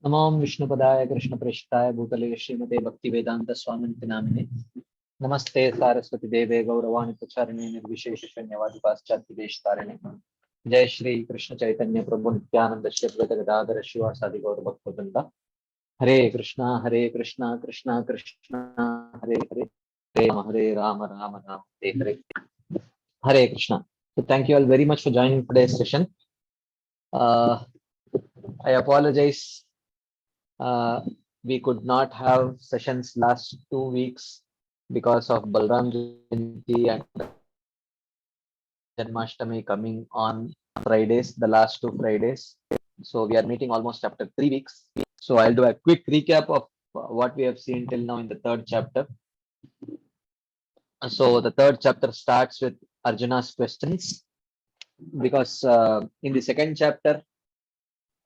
नमो विष्णुपदाय कृष्णप्रेष्ठाय भूतले श्रीमते भक्तिवेदांत स्वामिनिति नामिने नमस्ते सारस्वती देवे गौरवाणी प्रचारिणे निर्विशेष शून्यवादी पाश्चात्य देश तारिणे जय श्री कृष्ण चैतन्य प्रभु नित्यानंद श्री अद्वैत गदाधर शिवासादि गौर भक्तवृंद हरे Krishna Krishna Krishna Hare Hare Hare Ram Ram Ram Hare Hare Hare Krishna. So thank you all very much for joining today's session. I apologize. We could not have sessions last 2 weeks because of Balram Jayanti and Janmashtami coming on Fridays, the last 2 Fridays. So we are meeting almost after 3 weeks. So I'll do a quick recap of what we have seen till now in the third chapter. So the third chapter starts with Arjuna's questions because in the second chapter,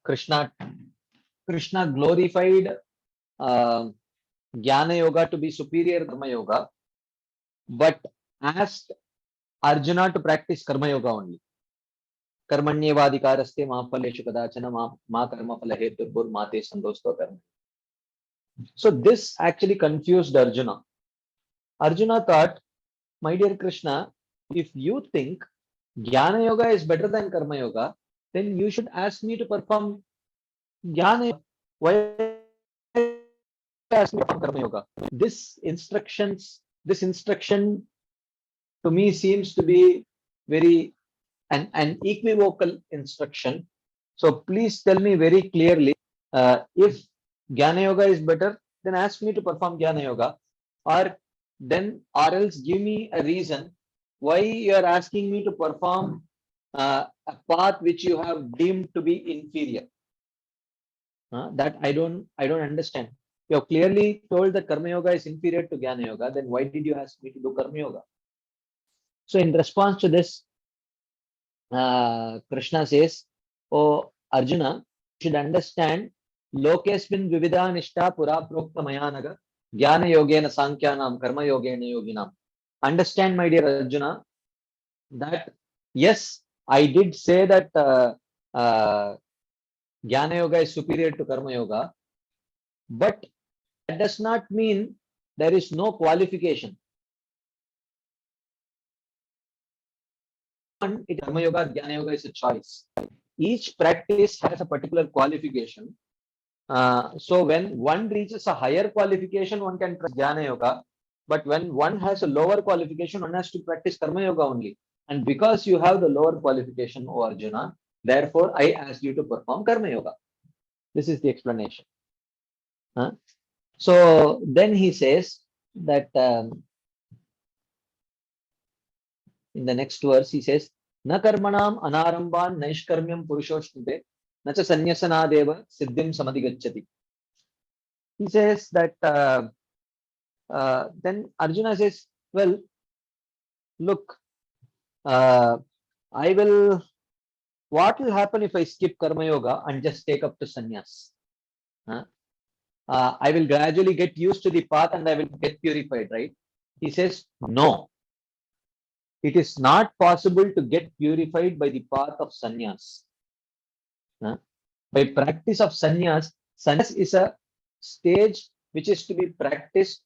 Krishna glorified Jnana Yoga to be superior Karma Yoga, but asked Arjuna to practice Karma Yoga only. Karmanyevadikaraste ma phaleshu kadachana ma karma phala heturbhur mate sandosto karma. So this actually confused Arjuna. Arjuna thought, my dear Krishna, if you think Jnana Yoga is better than Karma Yoga, then you should ask me to perform Jnana Yoga. Why ask me to perform Karma Yoga? This instruction to me seems to be very an equivocal instruction. So please tell me very clearly, if Jnana Yoga is better, then ask me to perform Jnana Yoga, or else give me a reason why you are asking me to perform a path which you have deemed to be inferior. That I don't understand. You have clearly told that Karma Yoga is inferior to Jnana Yoga, then why did you ask me to do Karma Yoga? So in response to this, Krishna says, "Oh Arjuna, you should understand, Lokesmin Vividha Nishta Pura Prokta Mayanaga Jnana Yogena Sankyanam Karma Yogena Yoginam." Understand, my dear Arjuna, that yes, I did say that Jnana Yoga is superior to Karma Yoga, but that does not mean there is no qualification. Karma Yoga, Jnana Yoga is a choice. Each practice has a particular qualification. So when one reaches a higher qualification, one can practice Jnana Yoga. But when one has a lower qualification, one has to practice Karma Yoga only. And because you have the lower qualification, O Arjuna, therefore I asked you to perform Karma Yoga. This is the explanation. So then he says that in the next verse, he says, Na karmanam anarambhan naishkarmyam purushoshnute na cha sanyasanadeva siddhim samadhigacchati. He says that then Arjuna says, well, look, what will happen if I skip Karma Yoga and just take up to sannyas? I will gradually get used to the path and I will get purified, right? He says, no. It is not possible to get purified by the path of sannyas. By practice of sannyas is a stage which is to be practiced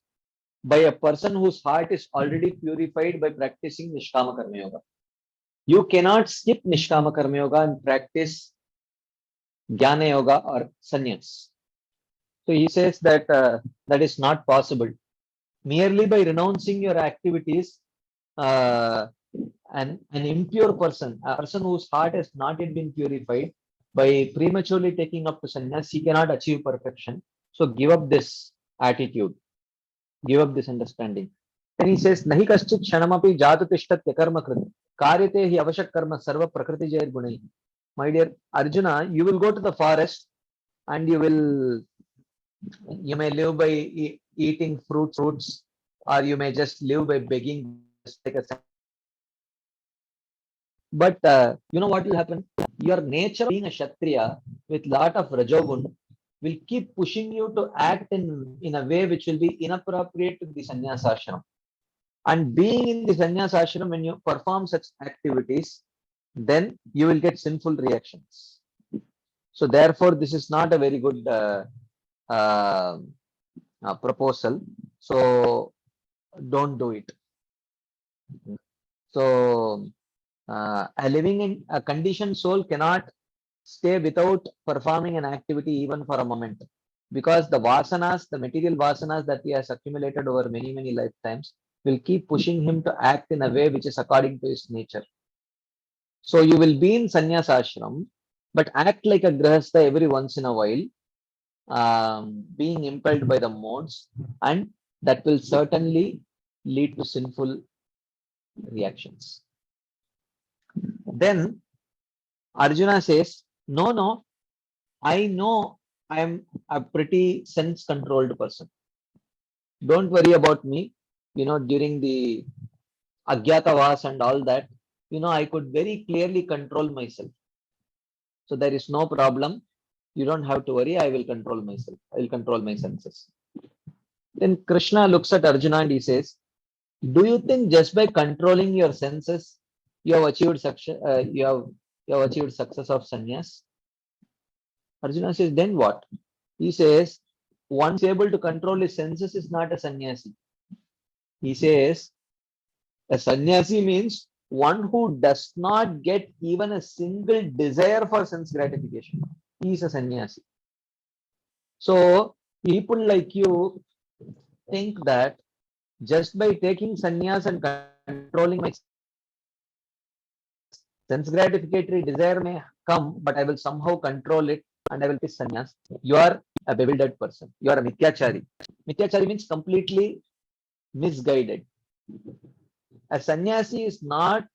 by a person whose heart is already purified by practicing Nishkama Karma Yoga. You cannot skip Nishkama Karma Yoga and practice Jnana Yoga or sannyas. So he says that that is not possible. Merely by renouncing your activities, an impure person, a person whose heart has not yet been purified, by prematurely taking up to sannyas, he cannot achieve perfection. So give up this attitude, give up this understanding. Then he says, Nahi kaschit kshanamapi jatu tishtatya karma krit karyate hi avashak karma sarva prakriti jayar gunai. My dear Arjuna, you will go to the forest and you may live by eating fruits, or you may just live by begging. But you know what will happen? Your nature being a Kshatriya with lot of Rajogun will keep pushing you to act in a way which will be inappropriate to the sannyasa ashram. And being in the sannyasa ashram, when you perform such activities, then you will get sinful reactions. So therefore, this is not a very good uh, proposal. So don't do it. So a living in a conditioned soul cannot stay without performing an activity even for a moment, because the vasanas, the material vasanas that he has accumulated over many lifetimes, will keep pushing him to act in a way which is according to his nature. So you will be in sannyas ashram, but act like a grihastha every once in a while, being impelled by the modes, and that will certainly lead to sinful reactions. Then Arjuna says, no, I know I am a pretty sense controlled person. Don't worry about me. During the Agyatavas and all that, I could very clearly control myself. So there is no problem. You don't have to worry. I will control myself. I will control my senses. Then Krishna looks at Arjuna and he says, do you think just by controlling your senses, you have achieved success? You have achieved success of sannyas? Arjuna says, then what? He says, once able to control his senses is not a sannyasi. He says, a sannyasi means one who does not get even a single desire for sense gratification. He is a sannyasi. So people like you think that just by taking sannyas and controlling my sense gratificatory desire may come, but I will somehow control it and I will take sannyas. You are a bewildered person. You are a mithyachari. Mithyachari means completely misguided. A sannyasi is not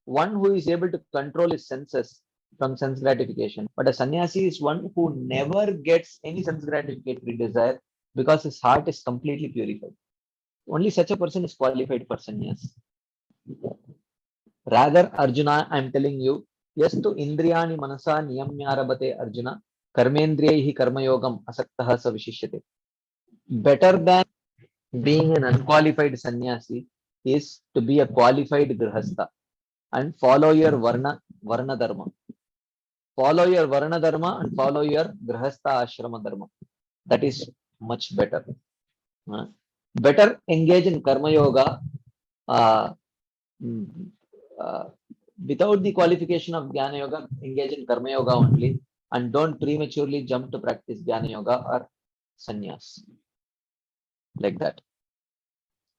one who is able to control his senses from sense gratification, but a sannyasi is one who never gets any sense gratificatory desire because his heart is completely purified. Only such a person is qualified for sannyas. Rather, Arjuna, I am telling you, yastu indriyani manasa niyamyarabate Arjuna, karmendriyahi karmayogam asaktaha savishishyate. Better than being an unqualified sannyasi is to be a qualified grihastha and follow your varna dharma. Follow your varna dharma and follow your grihastha ashrama dharma. That is much better. Better engage in karma yoga uh, without the qualification of jnana yoga. Engage in karma yoga only, and don't prematurely jump to practice jnana yoga or sannyas like that.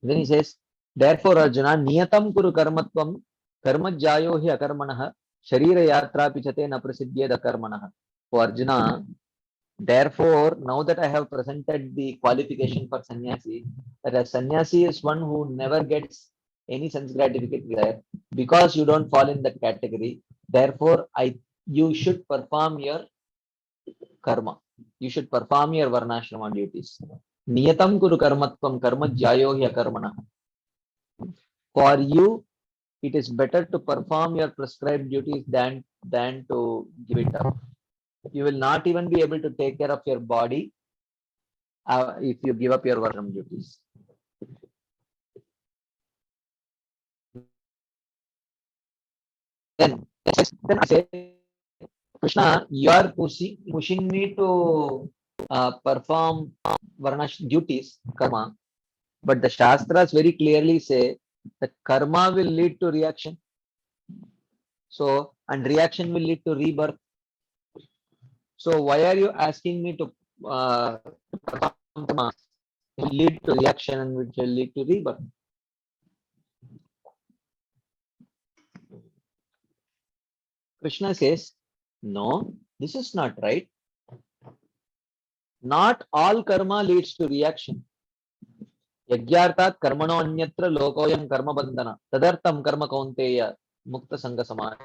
Then he says, therefore Arjuna, niyatam kuru karmatvam karma jayo hi akarmanah sharira yatra pichate na prasidyed akarmanah. So Arjuna, therefore, now that I have presented the qualification for sannyasi, that a sannyasi is one who never gets any sense gratification desire, because you don't fall in that category. Therefore, you should perform your karma. You should perform your varnashrama duties. Niyatam kuru karmatvam karma jayo hi akarmanah. For you, it is better to perform your prescribed duties than to give it up. You will not even be able to take care of your body if you give up your varnam duties. Then I say, Krishna, you are pushing me to perform varnash duties, karma, but the Shastras very clearly say that karma will lead to reaction. So, and reaction will lead to rebirth. So, why are you asking me to perform karma? It will lead to reaction and which will lead to rebirth. Krishna says, no, this is not right. Not all karma leads to reaction. Yagyartat karmano anyatra lokoyam karma bandhana. Tadartam karma kaunteya mukta sangha samaj.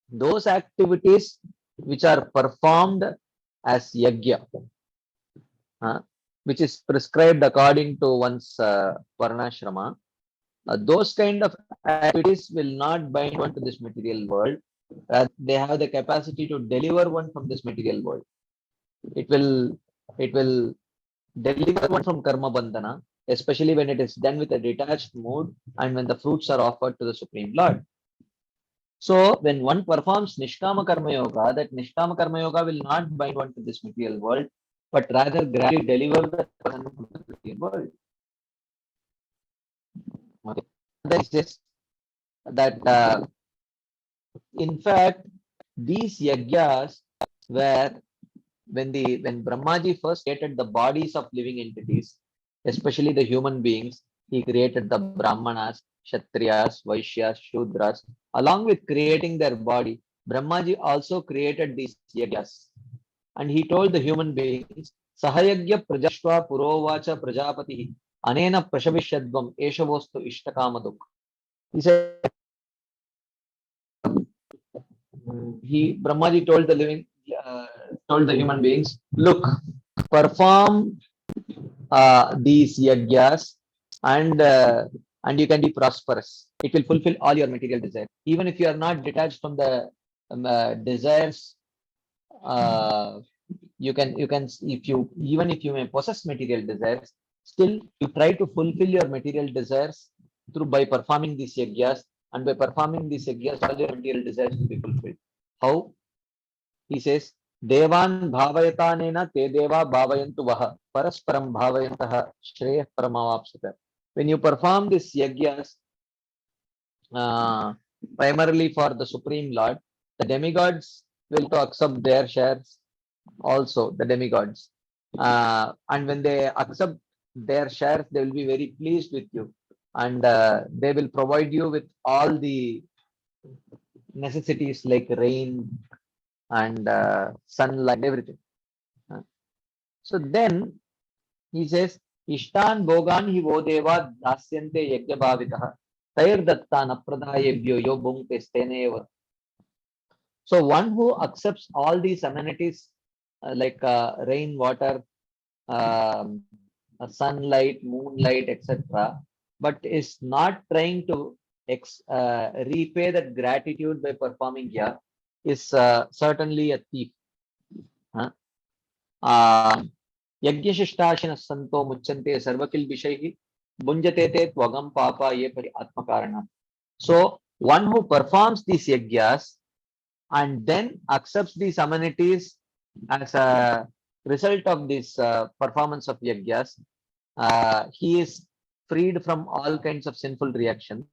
Those activities which are performed as yagya, which is prescribed according to one's varnashrama, those kind of activities will not bind one to this material world. They have the capacity to deliver one from this material world. It will deliver one from karma bandhana, especially when it is done with a detached mood and when the fruits are offered to the Supreme Lord. So when one performs Nishkama Karma Yoga, that Nishkama Karma Yoga will not bind one to this material world, but rather gradually deliver the person to the material world. Okay. That is just that in fact these yagyas were when Brahmaji first created the bodies of living entities, especially the human beings, he created the Brahmanas, Kshatriyas, Vaishyas, Shudras. Along with creating their body, Brahmaji also created these yagyas. And he told the human beings, Sahayagya Prajashva Purovacha Prajapati Anena Prashavishadvam Eshavostu Ishtakamaduk. He said, Brahmaji told the living, told the human beings, look, perform these yagyas and you can be prosperous. It will fulfill all your material desires. Even if you are not detached from the desires, uh, you can if you even if you may possess material desires, still you try to fulfill your material desires through by performing these yagyas, and by performing these yagyas, all your material desires will be fulfilled. How? He says, Devan bhavayatanena te deva bhavayantu vaha parasparam bhavayantaha shreyah paramavapsata. When you perform these yagyas uh, primarily for the Supreme Lord, the demigods will to accept their shares also, the demigods. And when they accept their shares, they will be very pleased with you. And they will provide you with all the necessities like rain and sunlight, everything. Uh, So then he says, Ishtan Bogan hi vodeva dasyante yajna bhavitaha tair datta napradayebhyo yo bhungte steneva. So one who accepts all these amenities like rain, water, um, sunlight, moonlight, etc., but is not trying to repay that gratitude by performing here, is certainly a thief. Huh? यज्ञशिष्टाशिनः सन्तो मुच्यन्ते सर्वकिल्बिषैः भुञ्जते ते त्वगं पापा ये परि आत्मकारणात्. So one who performs these yagyas and then accepts these amenities as a result of this performance of yagyas, he is freed from all kinds of sinful reactions.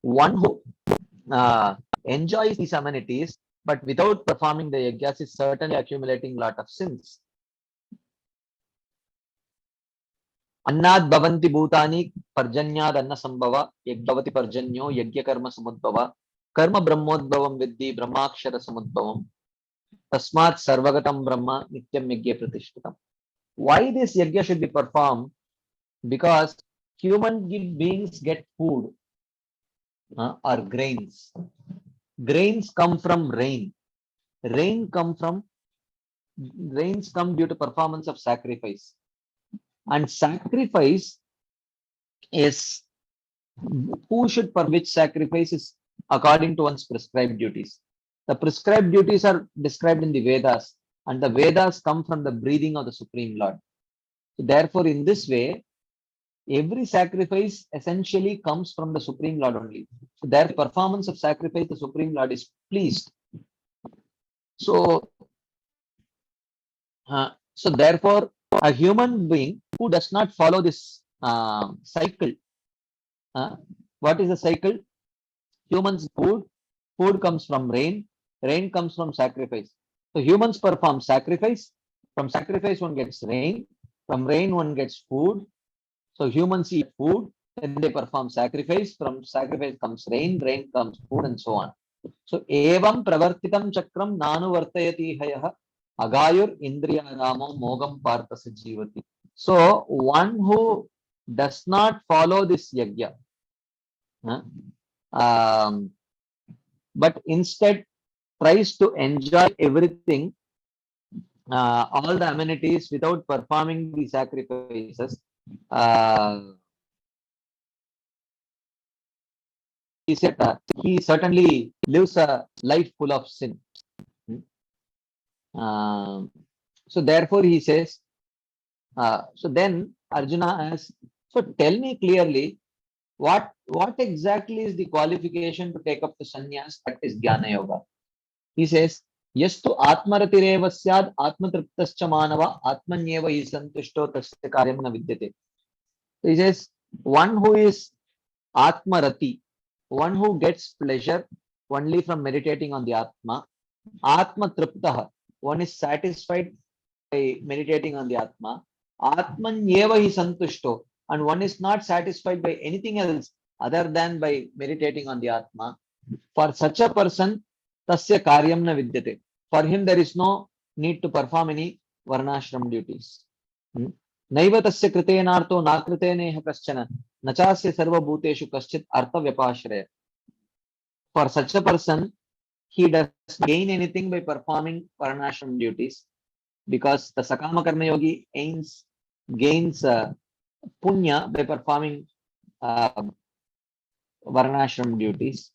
One who enjoys these amenities but without performing the yagyas is certainly accumulating a lot of sins. अन्नाद् भवन्ति भूतानि पर्जन्याद् अन्न संभव यज्ञवति पर्जन्यो यज्ञ कर्म समुद्भव कर्म ब्रह्मोद्भवं विद्धि ब्रह्माक्षर समुद्भवं तस्मात् सर्वगतं ब्रह्म नित्यं यज्ञे प्रतिष्ठितम्. Why this yajna should be performed? Because human beings get food or grains. Grains come from rain. Rain come from rains come due to performance of sacrifice. And sacrifice is who should perform which sacrifice is according to one's prescribed duties. The prescribed duties are described in the Vedas, and the Vedas come from the breathing of the Supreme Lord. So therefore, in this way, every sacrifice essentially comes from the Supreme Lord only. So their performance of sacrifice, the Supreme Lord is pleased. So, so therefore, a human being who does not follow this cycle, what is the cycle? Humans food comes from rain comes from sacrifice. So humans perform sacrifice, from sacrifice one gets rain, from rain one gets food. So humans eat food, then they perform sacrifice, from sacrifice comes rain comes food, and so on. So evam pravartitam chakram nanu vartayati hayah agayur indriya ramo mogam partha sajivati. So one who does not follow this yajna, um, but instead tries to enjoy everything, all the amenities without performing the sacrifices, he certainly lives a life full of sin. So therefore he says, so then Arjuna asks, so tell me clearly, What exactly is the qualification to take up the sannyas? That is Jnana Yoga. He says, Yastu Atmaratireva Syad Atmatriptascha Manava Atmanyeva Isantushto Tasya Karyam Na Vidyate. He says, one who is Atmarati, one who gets pleasure only from meditating on the Atma, Atma Triptaha, one is satisfied by meditating on the Atma, Atmanyeva hi Santushto, and one is not satisfied by anything else other than by meditating on the Atma. For such a person, Tasya Karyam na Vidyate. For him, there is no need to perform any Varnashram duties. Naiva tasya kritenartho nakriteneha kaschana nachasya sarva bhuteshu kaschit artha vyapashraya. For such a person, he does not gain anything by performing Varnashram duties because the Sakama Karma Yogi gains punya by performing Varnashram duties.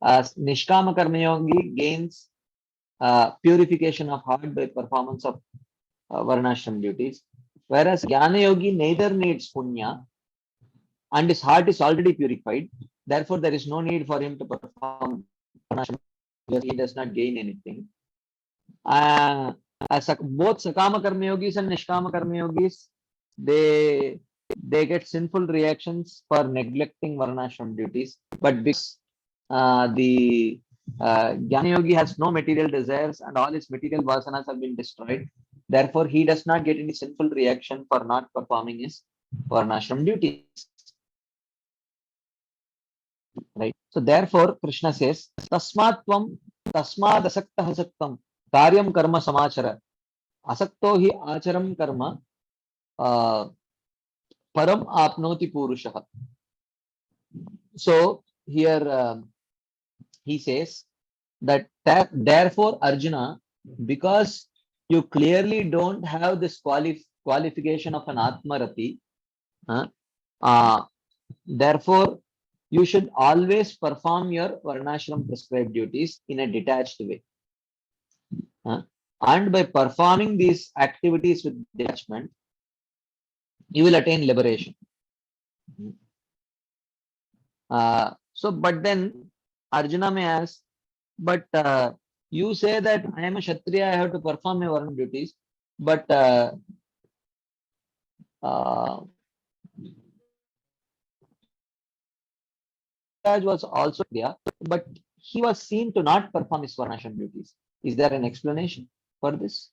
As Nishkama Karma Yogi gains purification of heart by performance of Varnashram duties. Whereas Jnana Yogi neither needs punya and his heart is already purified. Therefore, there is no need for him to perform Varnashram because he does not gain anything. Both Sakama Karma Yogis and Nishkama Karma Yogis, they get sinful reactions for neglecting Varnashram duties. But because the Jnana Yogi has no material desires and all his material vasanas have been destroyed, therefore he does not get any sinful reaction for not performing his Varnashram duties. Right. So therefore, Krishna says, Tasmatvam Tasmad Asaktah Saktam Karyam Karma Samachara. Asakto hi acharam karma param apnoti purushaha. So here he says that therefore Arjuna, because you clearly don't have this qualification of an Atmarati, therefore you should always perform your Varnashram prescribed duties in a detached way. And by performing these activities with detachment, you will attain liberation. But then Arjuna may ask, but you say that I am a Kshatriya, I have to perform my Varna duties, but was also there, but he was seen to not perform his Varnashram duties. Is there an explanation for this?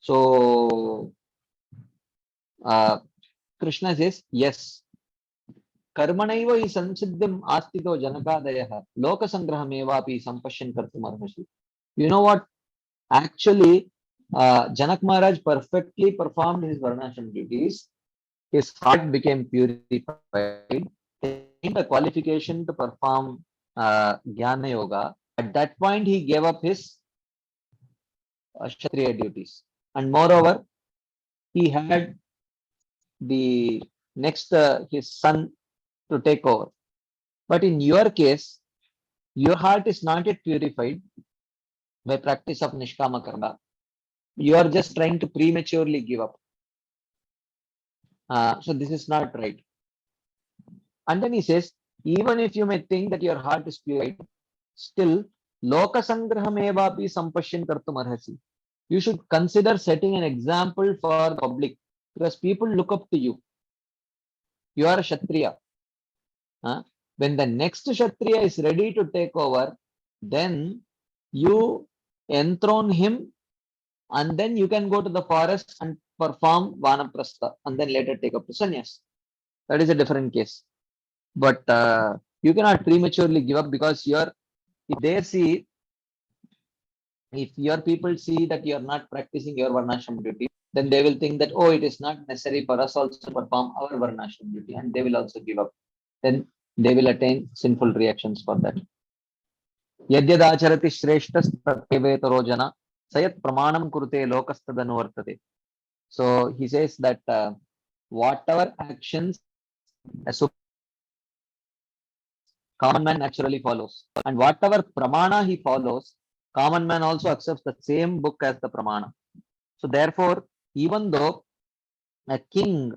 So Krishna says, yes. Karmanaiva hi sansiddhim astito janakadayah lokasangrahamevapi sampashyan kartumarhasi. You know what? Actually, Janak Maharaj perfectly performed his Varnashram duties. His heart became purified. He gained a qualification to perform Jnana Yoga. At that point, he gave up his Kshatriya duties. And moreover, he had the next his son to take over. But in your case, your heart is not yet purified by practice of Nishkama Karma. You are just trying to prematurely give up. So this is not right. And then he says, even if you may think that your heart is purified, still, Loka Sangraham evapi sampashyan kartum arhasi. You should consider setting an example for the public because people look up to you. You are a Kshatriya. When the next Kshatriya is ready to take over, then you enthrone him and then you can go to the forest and perform Vanaprastha and then later take up the sannyas. That is a different case. But you cannot prematurely give up because if your people see that you are not practicing your Varnashram duty, then they will think that, oh, it is not necessary for us also to perform our Varnashram duty, and they will also give up. Then they will attain sinful reactions for that. Yadyadacharati shreshtas tatyevetaro jana sayat pramanam kurute lokastadanuvartate. So he says that whatever actions a common man naturally follows, and whatever pramana he follows, common man also accepts the same book as the pramana. So therefore, even though a king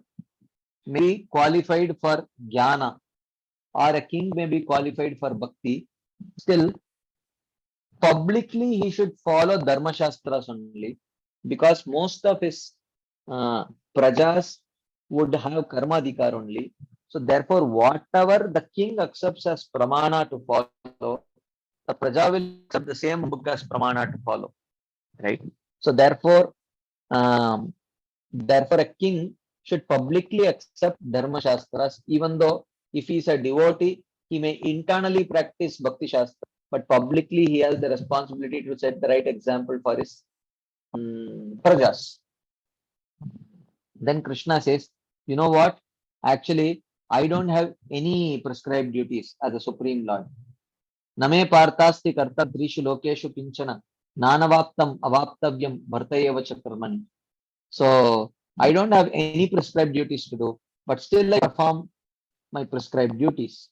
may be qualified for jnana, or a king may be qualified for bhakti, still publicly he should follow dharma shastras only, because most of his uh, prajas would have karma adhikar only. So therefore, whatever the king accepts as pramana to follow, the praja will accept the same book as pramana to follow, right? So um, therefore a king should publicly accept dharma shastras, even though if he is a devotee, he may internally practice bhakti shastra, but publicly he has the responsibility to set the right example for his prajas. Then Krishna says, you know what? Actually, I don't have any prescribed duties as a supreme lord. Name partasti karta drishu lokeshu kinchana nanavaptam avaptavyam bhartayeva chakarmani. So I don't have any prescribed duties to do, but still I perform my prescribed duties.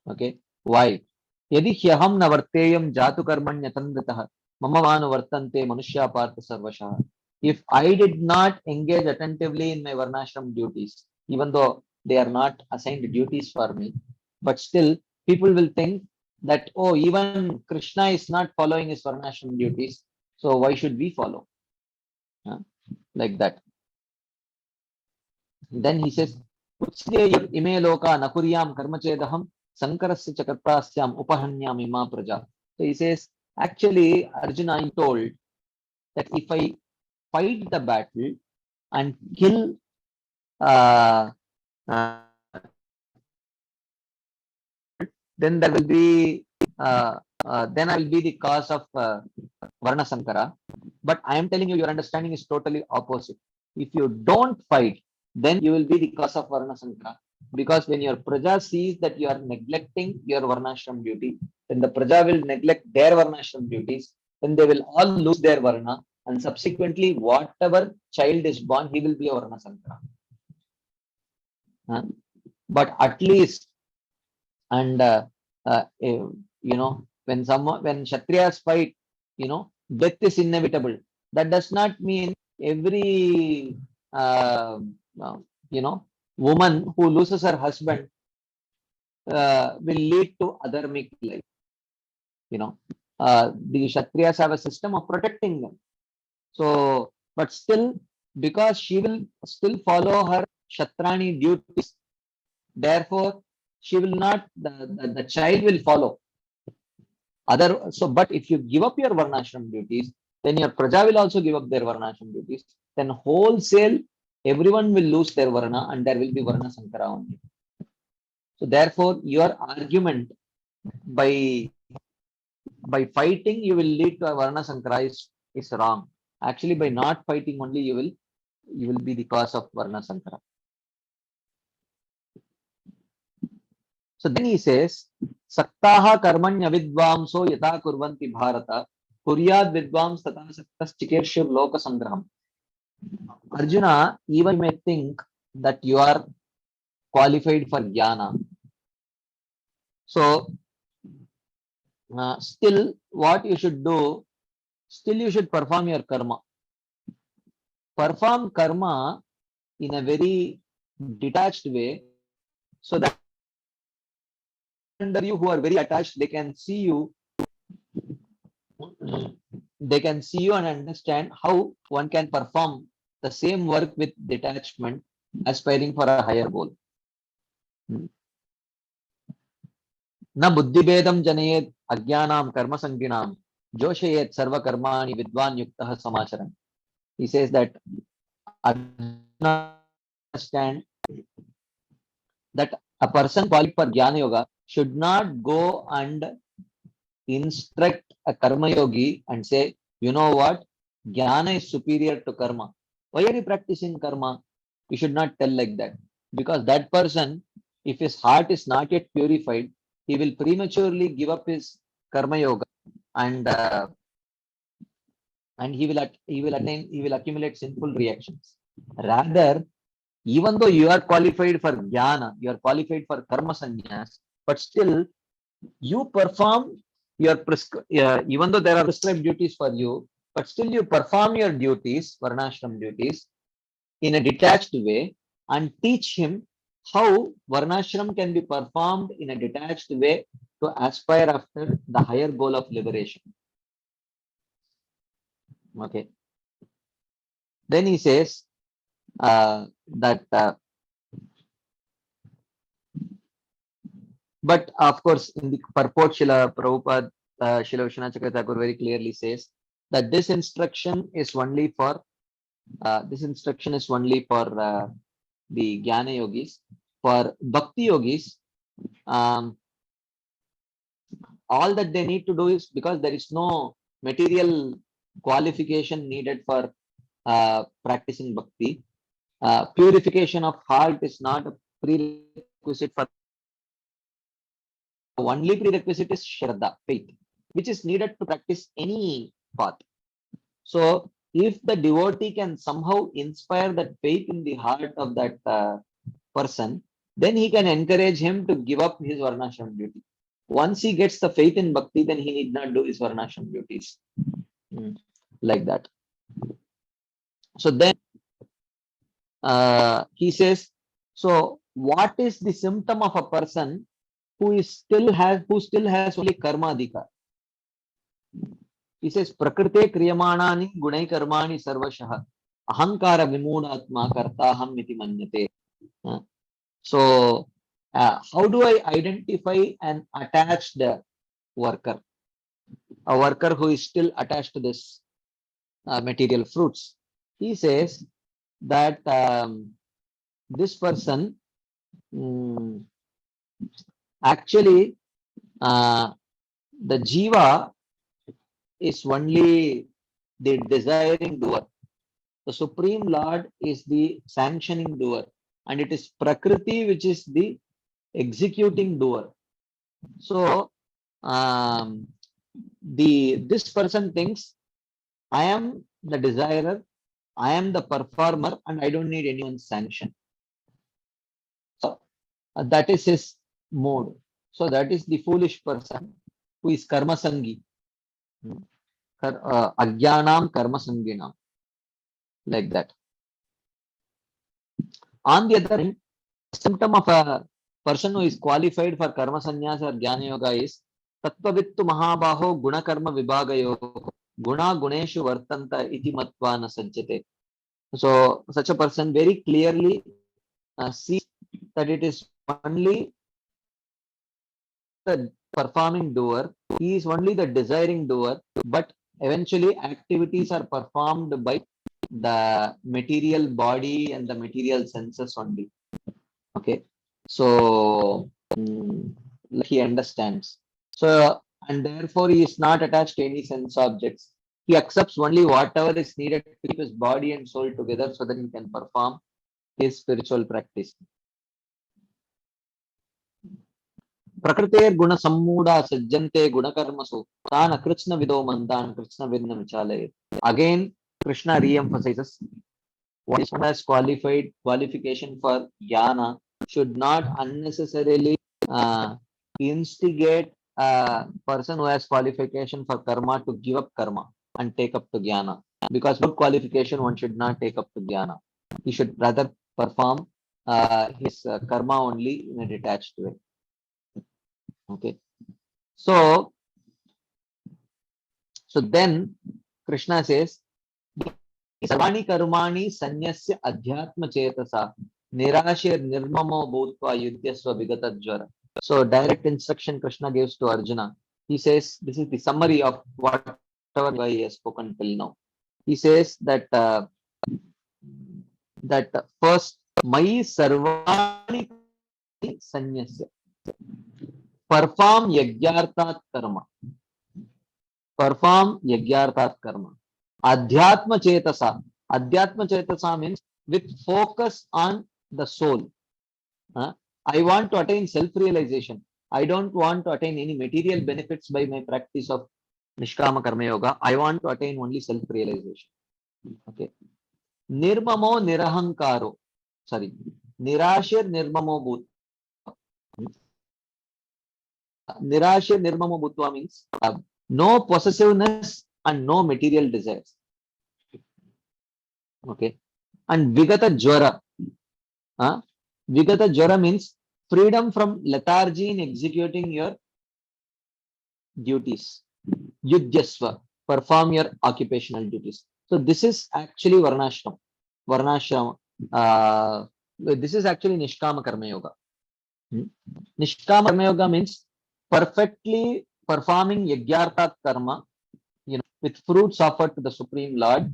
Okay. Why? Yadi hyaham na varteyam jatu karmanyatandritah mama vanu vartante manushya partha sarvashah. If I did not engage attentively in my varnashram duties, even though they are not assigned duties for me, but still people will think that, oh, even Krishna is not following his varnashram duties, so why should we follow? Like that. Then he says, Utsye ime loka nakuryam karmachedaham sankarasya chakarprasyam upahanyam ima praja. So he says, actually, Arjuna, I'm told that if I fight the battle and kill uh, uh, then there will be then I will be the cause of Varna Sankara. But I am telling you, your understanding is totally opposite. If you don't fight, then you will be the cause of Varna Sankara. Because when your Praja sees that you are neglecting your Varnashram duty, then the Praja will neglect their Varnashram duties, then they will all lose their Varna, and subsequently, whatever child is born, he will be a Varna Sankara. But at least, and when Kshatriyas fight, death is inevitable. That does not mean every uh, you know woman who loses her husband will lead to adharmic life. The Kshatriyas have a system of protecting them. So, but still, because she will still follow her Kshatrani duties, therefore she will not. The child will follow. But if you give up your varnashram duties, then your praja will also give up their varnashram duties. Then wholesale, everyone will lose their varna, and there will be varna sankara only. So therefore, your argument by fighting you will lead to a varna sankara is wrong. Actually, by not fighting only you will be the cause of varna sankara. So then he says, Saktaha karmanya vidvamso yata kurvanti bharata kuryad vidvams tata saktas chikirshur loka sangraham. Arjuna, even you may think that you are qualified for jnana. So still what you should do, still you should perform your karma. Perform karma in a very detached way, so that under you who are very attached, they can see you and understand how one can perform the same work with detachment, aspiring for a higher goal. Na buddhibedam janayet ajnanam karma sanginam joshayet sarva karmani vidvan yuktah samacharan. He says that understand that a person qualified for jnana yoga should not go and instruct a karma yogi and say, you know what, jnana is superior to karma. Why are you practicing karma? You should not tell like that, because that person, if his heart is not yet purified, he will prematurely give up his karma yoga, and he will accumulate sinful reactions. Rather, even though you are qualified for jnana, you are qualified for karma sannyas, but still you perform your even though there are prescribed duties for you, but still you perform your duties, varnashram duties, in a detached way, and teach him how Varnashram can be performed in a detached way to aspire after the higher goal of liberation. Okay. Then he says that, but of course, in the purport, Srila Prabhupada, Srila Vishwanath Thakur very clearly says that this instruction is only for the Jnana yogis. For Bhakti yogis, all that they need to do is, because there is no material qualification needed for practicing bhakti, purification of heart is not a prerequisite for. Only prerequisite is Shraddha, faith, which is needed to practice any path. So if the devotee can somehow inspire that faith in the heart of that person, then he can encourage him to give up his varnashram duty. Once he gets the faith in bhakti, then he need not do his varnashram duties. Like that. So then he says, so what is the symptom of a person who still has only karma adhikar? He says, prakrite kriyamanani gunai karmani sarvashah ahankara vimudatma kartaham iti manyate. So how do I identify an attached worker? A worker who is still attached to this material fruits. He says that this person actually the jiva is only the desiring doer. The Supreme Lord is the sanctioning doer, and it is Prakriti which is the executing doer. So this person thinks, I am the desirer, I am the performer, and I don't need anyone's sanction. So that is his mode. So that is the foolish person who is karma sangi. Ajnanam karma sanginam. Like that. On the other hand, symptom of a person who is qualified for karma sannyasa or jnana yoga is tattvavittu mahabaho guna karma vibhagayo guna guneshu vartanta iti matva na sajjate. So such a person very clearly sees that it is only the performing doer, he is only the desiring doer, but eventually activities are performed by the material body and the material senses only. Okay, so he understands. So, and therefore he is not attached to any sense objects. He accepts only whatever is needed to keep his body and soul together so that he can perform his spiritual practice. Prakriter guna sammooda sajjante guna karmasu tana krishna vido mandan krishna vidna vichalaye. Again, Krishna re-emphasizes one has qualification for jnana should not unnecessarily instigate a person who has qualification for karma to give up karma and take up to jnana. Because without qualification, one should not take up to jnana. He should rather perform his karma only in a detached way. Okay. So then Krishna says, Sarvani karmani sanyasya adhyatma chetasa nirashir nirmamo bhutva yudhyasva vigatadjvara. So direct instruction Krishna gives to Arjuna. He says, this is the summary of whatever he has spoken till now. He says that first, Mai sarvani sanyasya. Perform yagyartat karma. Perform yagyartat karma. Adhyatma chetasa. Adhyatma chetasa means with focus on the soul. I want to attain self-realization. I don't want to attain any material benefits by my practice of Nishkama Karma Yoga. I want to attain only self-realization. Okay. Nirmamo nirahankaro. Sorry. Nirashir nirmamo bhut. Nirashir nirmamo bhutva means no possessiveness and no material desires. Okay. And vigata jvara. Vigata Jara means freedom from lethargy in executing your duties. Yudhyasva, perform your occupational duties. So this is actually Varnashram. Varnashram. This is actually Nishkama Karma Yoga. Nishkama Karma Yoga means perfectly performing Yagyartha Karma, with fruits offered to the Supreme Lord,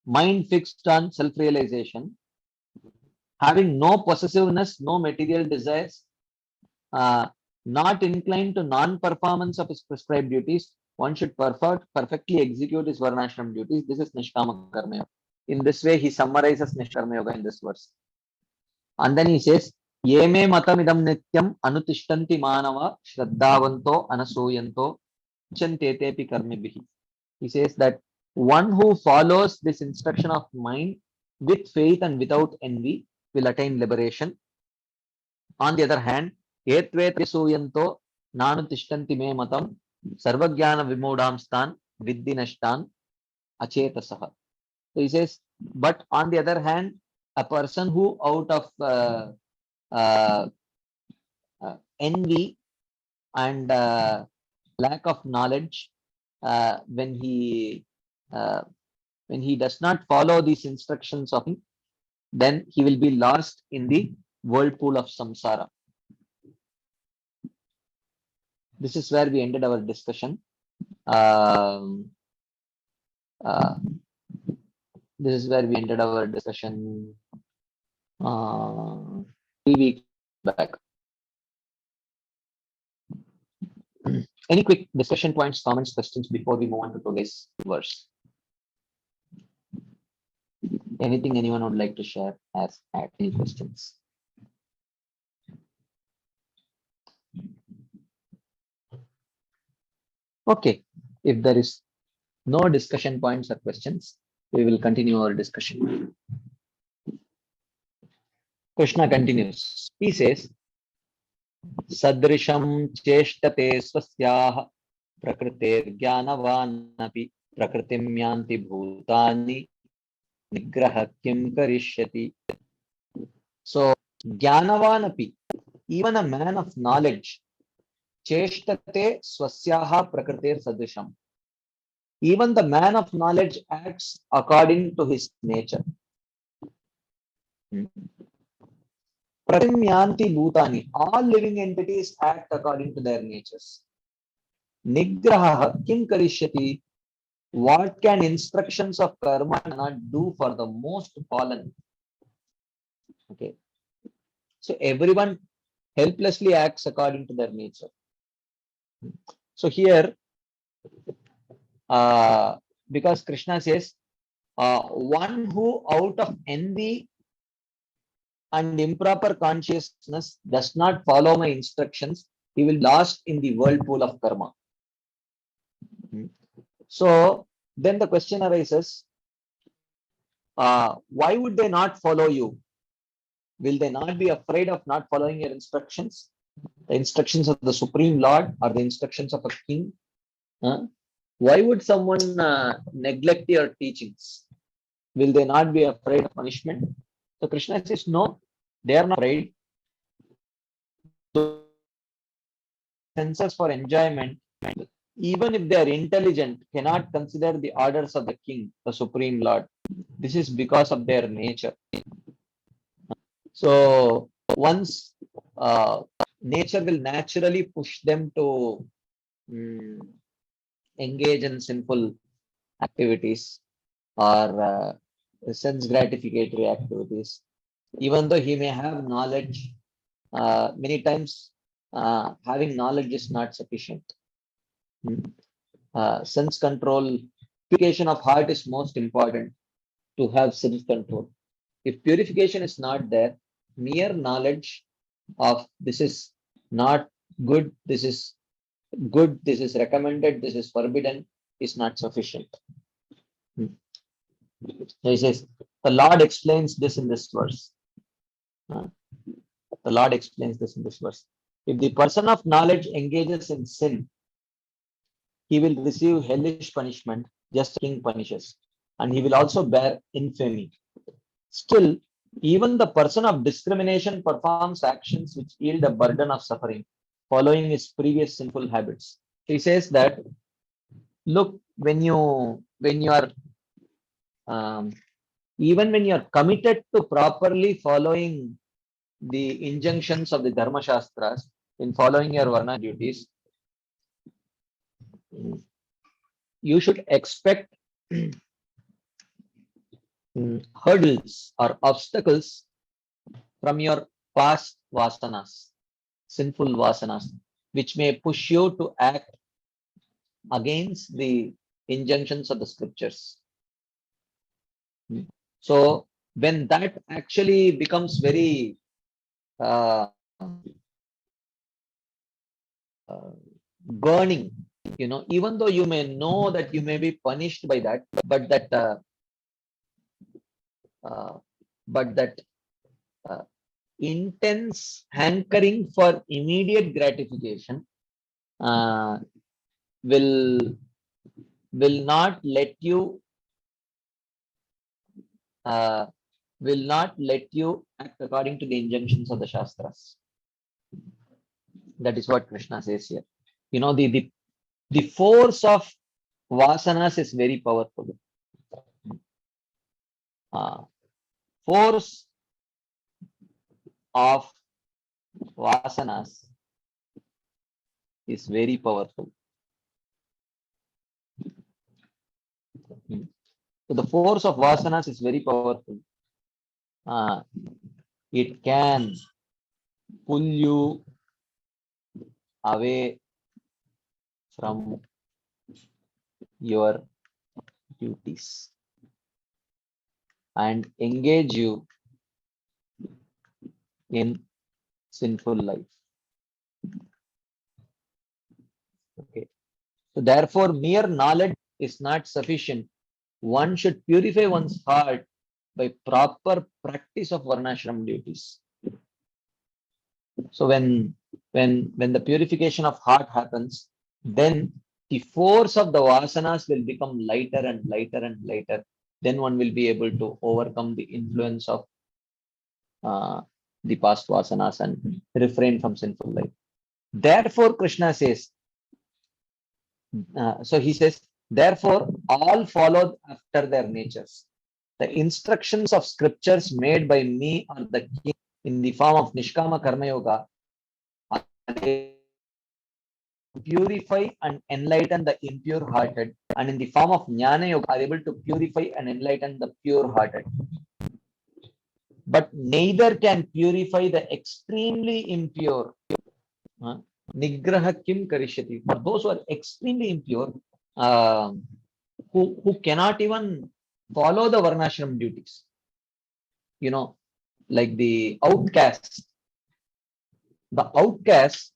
mind fixed on self-realization, having no possessiveness, no material desires, not inclined to non-performance of his prescribed duties. One should perfectly execute his Varnashram duties. This is Nishkama Karma Yoga. In this way, he summarizes Nishkarma Yoga in this verse. And then he says, Yeme matamidam nityam anutishtanti manava shraddhavanto anasuyanto chantetepi karmibhihi. He says that one who follows this instruction of mind with faith and without envy will attain liberation. On the other hand, etvet suyanto nanu tishtanti me matam sarvagyana vimudamstan viddinashtan achetasaha. So he says, but on the other hand, a person who out of uh, envy and lack of knowledge, when he does not follow these instructions of him, then he will be lost in the whirlpool of samsara. This is where we ended our discussion. This is where we ended our discussion 3 weeks back. Any quick discussion points, comments, questions before we move on to today's verse? Anything anyone would like to share as any questions? Okay, if there is no discussion points or questions, we will continue our discussion. Krishna continues. He says, Sadrisham cheshtate swasyah prakritir jnanavanapi prakritim yanti bhutani nigraha kim karishyati. So, jnanavanapi, even a man of knowledge, cheshtate swasyaha prakritir sadrisham. Even the man of knowledge acts according to his nature. Pratimyanti bhutani, all living entities act according to their natures. Nigraha kim karishyati, what can instructions of karma not do for the most fallen? Okay, so everyone helplessly acts according to their nature. So here, because Krishna says, one who out of envy and improper consciousness does not follow my instructions, he will be lost in the whirlpool of karma. So then the question arises, why would they not follow you? Will they not be afraid of not following your instructions? The instructions of the Supreme Lord or the instructions of a king? Why would someone neglect your teachings? Will they not be afraid of punishment? So Krishna says, no, they are not afraid. The senses for enjoyment, even if they are intelligent, cannot consider the orders of the king, the Supreme Lord. This is because of their nature. So once nature will naturally push them to engage in sinful activities or sense gratificatory activities, even though he may have knowledge, many times having knowledge is not sufficient. Sense control, purification of heart is most important to have self control. If purification is not there, mere knowledge of this is not good, this is good, this is recommended, this is forbidden is not sufficient. He says, the Lord explains this in this verse. The Lord explains this in this verse. If the person of knowledge engages in sin, he will receive hellish punishment, just as king punishes, and he will also bear infamy. Still, Even the person of discrimination performs actions which yield a burden of suffering, following his previous sinful habits. He says that, look, when you are um, even when you are committed to properly following the injunctions of the Dharma Shastras, in following your Varna duties, you should expect hurdles or obstacles from your past vasanas, sinful vasanas, which may push you to act against the injunctions of the scriptures. So when that actually becomes very uh, uh, burning, even though you may know that you may be punished by that, uh, but that uh, intense hankering for immediate gratification uh, will will not let you uh, act according to the injunctions of the Shastras. That is what Krishna says here. The force of vasanas is very powerful. Uh, Force of vasanas is very powerful. So the force of vasanas is very powerful. Uh, it can pull you away from your duties and engage you in sinful life. Okay. So therefore, mere knowledge is not sufficient. One should purify one's heart by proper practice of varnashram duties. So when the purification of heart happens, then the force of the vasanas will become lighter and lighter and lighter. Then one will be able to overcome the influence of the past vasanas and refrain from sinful life. Therefore, Krishna says, so he says, therefore, all followed after their natures. The instructions of scriptures made by me or the king in the form of Nishkama Karma Yoga purify and enlighten the impure hearted, and in the form of Jnana Yoga are able to purify and enlighten the pure hearted. But neither can purify the extremely impure. Nigraha kim karishyati. For those who are extremely impure, who cannot even follow the varnashram duties, like the outcasts. The outcasts,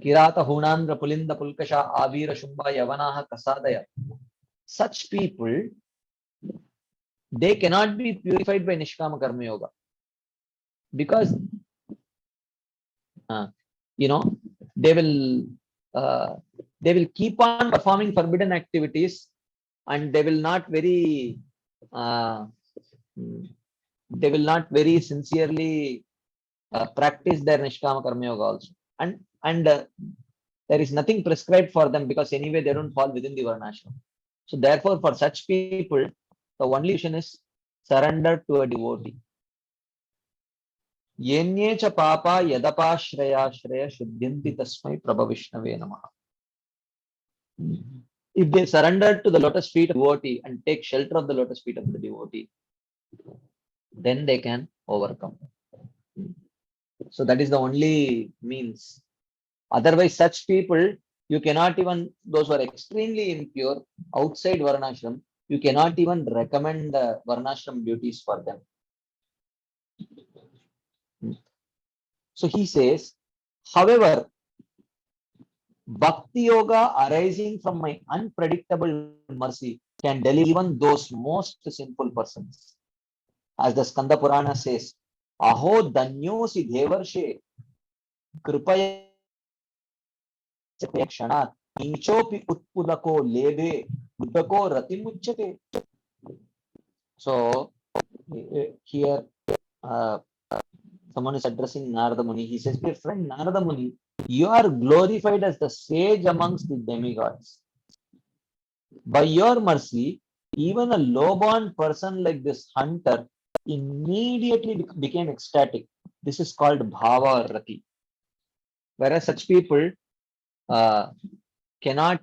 Kirata Hunandra Pulinda Pulkasha Avira Shumba Yavanaha Kasadaya. Such people, they cannot be purified by Nishkama Karma Yoga because you know they will uh, they will keep on performing forbidden activities, and uh, they will not very sincerely practice their Nishkama Karma Yoga also, and there is nothing prescribed for them because anyway they don't fall within the varnashram. So therefore, for such people, the only solution is surrender to a devotee. Yenye cha papa yadapashraya shuddhanti tasmai prabha vishnave namaha. If they surrender to the lotus feet of the devotee and take shelter of the lotus feet of the devotee, then they can overcome. So that is the only means. Otherwise, such people, you cannot even, those who are extremely impure outside varnashram, you cannot even recommend varnashram duties for them. So he says, however, Bhakti Yoga arising from my unpredictable mercy can deliver even those most sinful persons. As the Skanda Purana says, Aho Danyosi Devarshe Kripaya Kshanat Inchopi Utpudako Lebe Buddhako Ratimuchate. So here someone is addressing Narada Muni. He says, dear friend Narada Muni, you are glorified as the sage amongst the demigods. By your mercy, even a low-born person like this hunter immediately became ecstatic. This is called bhava or rati. Whereas such people uh, cannot,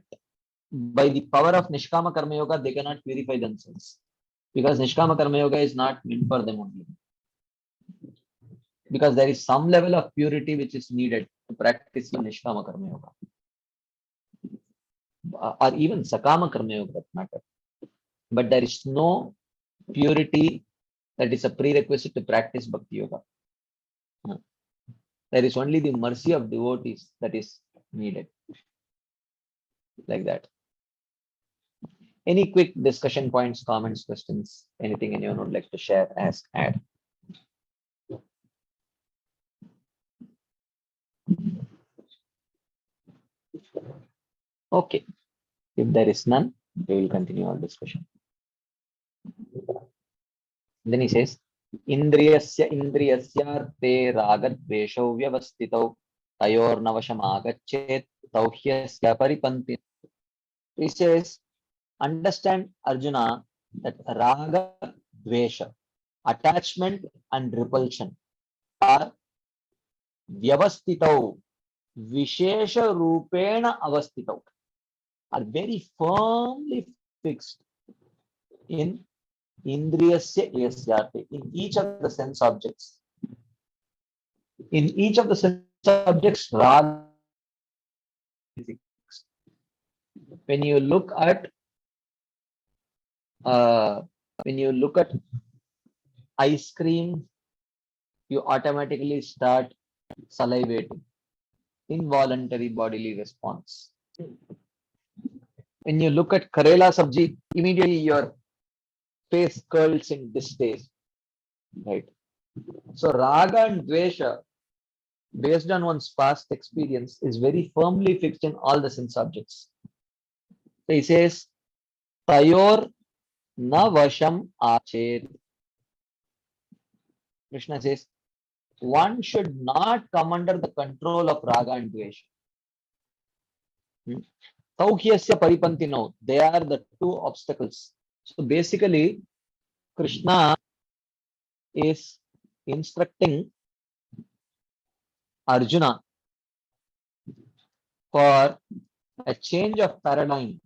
by the power of Nishkama Karma Yoga, they cannot purify themselves. Because Nishkama Karma Yoga is not meant for them only. Because there is some level of purity which is needed to practice Nishkama Karma Yoga. Or even Sakama Karma Yoga, that matter. But there is no purity that is a prerequisite to practice Bhakti Yoga. There is only the mercy of devotees that is needed. Like that. Any quick discussion points, comments, questions, anything anyone would like to share, ask, add? Okay. If there is none, we will continue our discussion. Then he says, Indriyasya indriyasyarte ragadveshau vyavastitau tayornavashamagachet tauhyasya paripanti. He says, understand Arjuna that raga, dvesha, attachment and repulsion are vyavastitau, vishesha rupena avastitau, are very firmly fixed in indriyasya yasyate, in each of the sense objects. In each of the sense objects, raga is fixed. When you look at ice cream, you automatically start salivating, involuntary bodily response. When you look at Karela sabji, immediately your face curls in distaste, right? So raga and dvesha, based on one's past experience, is very firmly fixed in all the sense objects. So he says, tayor na vasham achet. Krishna says, one should not come under the control of raga and dvesha. Tauhyasya paripantino, they are the two obstacles. So basically, Krishna is instructing Arjuna for a change of paradigm.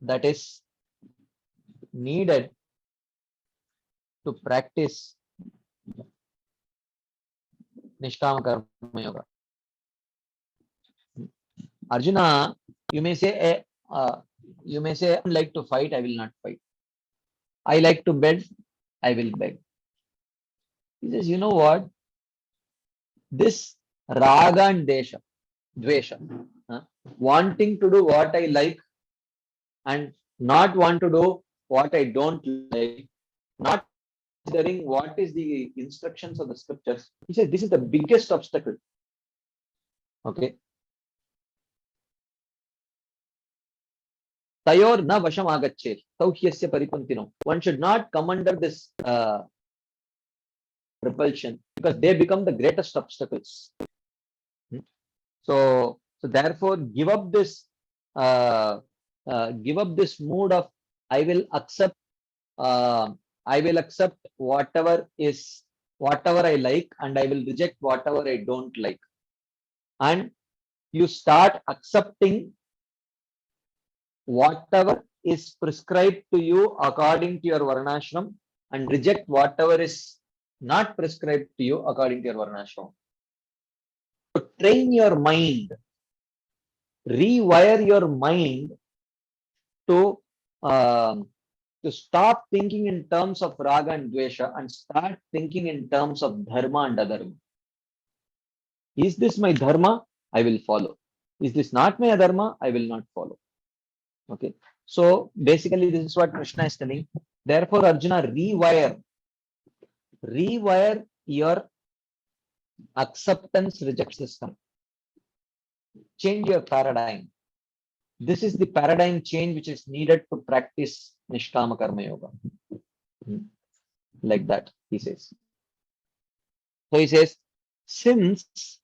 That is needed to practice Nishkama Karma Yoga. Arjuna, you may say, I like to fight, I will not fight. I like to beg, I will beg. He says, you know what? This raga and dvesha, wanting to do what I like and not want to do what I don't like, not considering what is the instructions of the scriptures. He says this is the biggest obstacle. Okay. Tayor na vasham agachet, tauhyasya paripantino. One should not come under this repulsion because they become the greatest obstacles. So therefore, give up this mood of I will accept whatever I like and I will reject whatever I don't like. And you start accepting whatever is prescribed to you according to your varnashram and reject whatever is not prescribed to you according to your varnashram. So train your mind, rewire your mind to stop thinking in terms of raga and dvesha and start thinking in terms of dharma and adharma. Is this my dharma? I will follow. Is this not my adharma? I will not follow. Okay. So basically, this is what Krishna is telling. Therefore, Arjuna, rewire your acceptance reject system. Change your paradigm. This is the paradigm change which is needed to practice Nishkama Karma Yoga. Like that, he says. So he says, since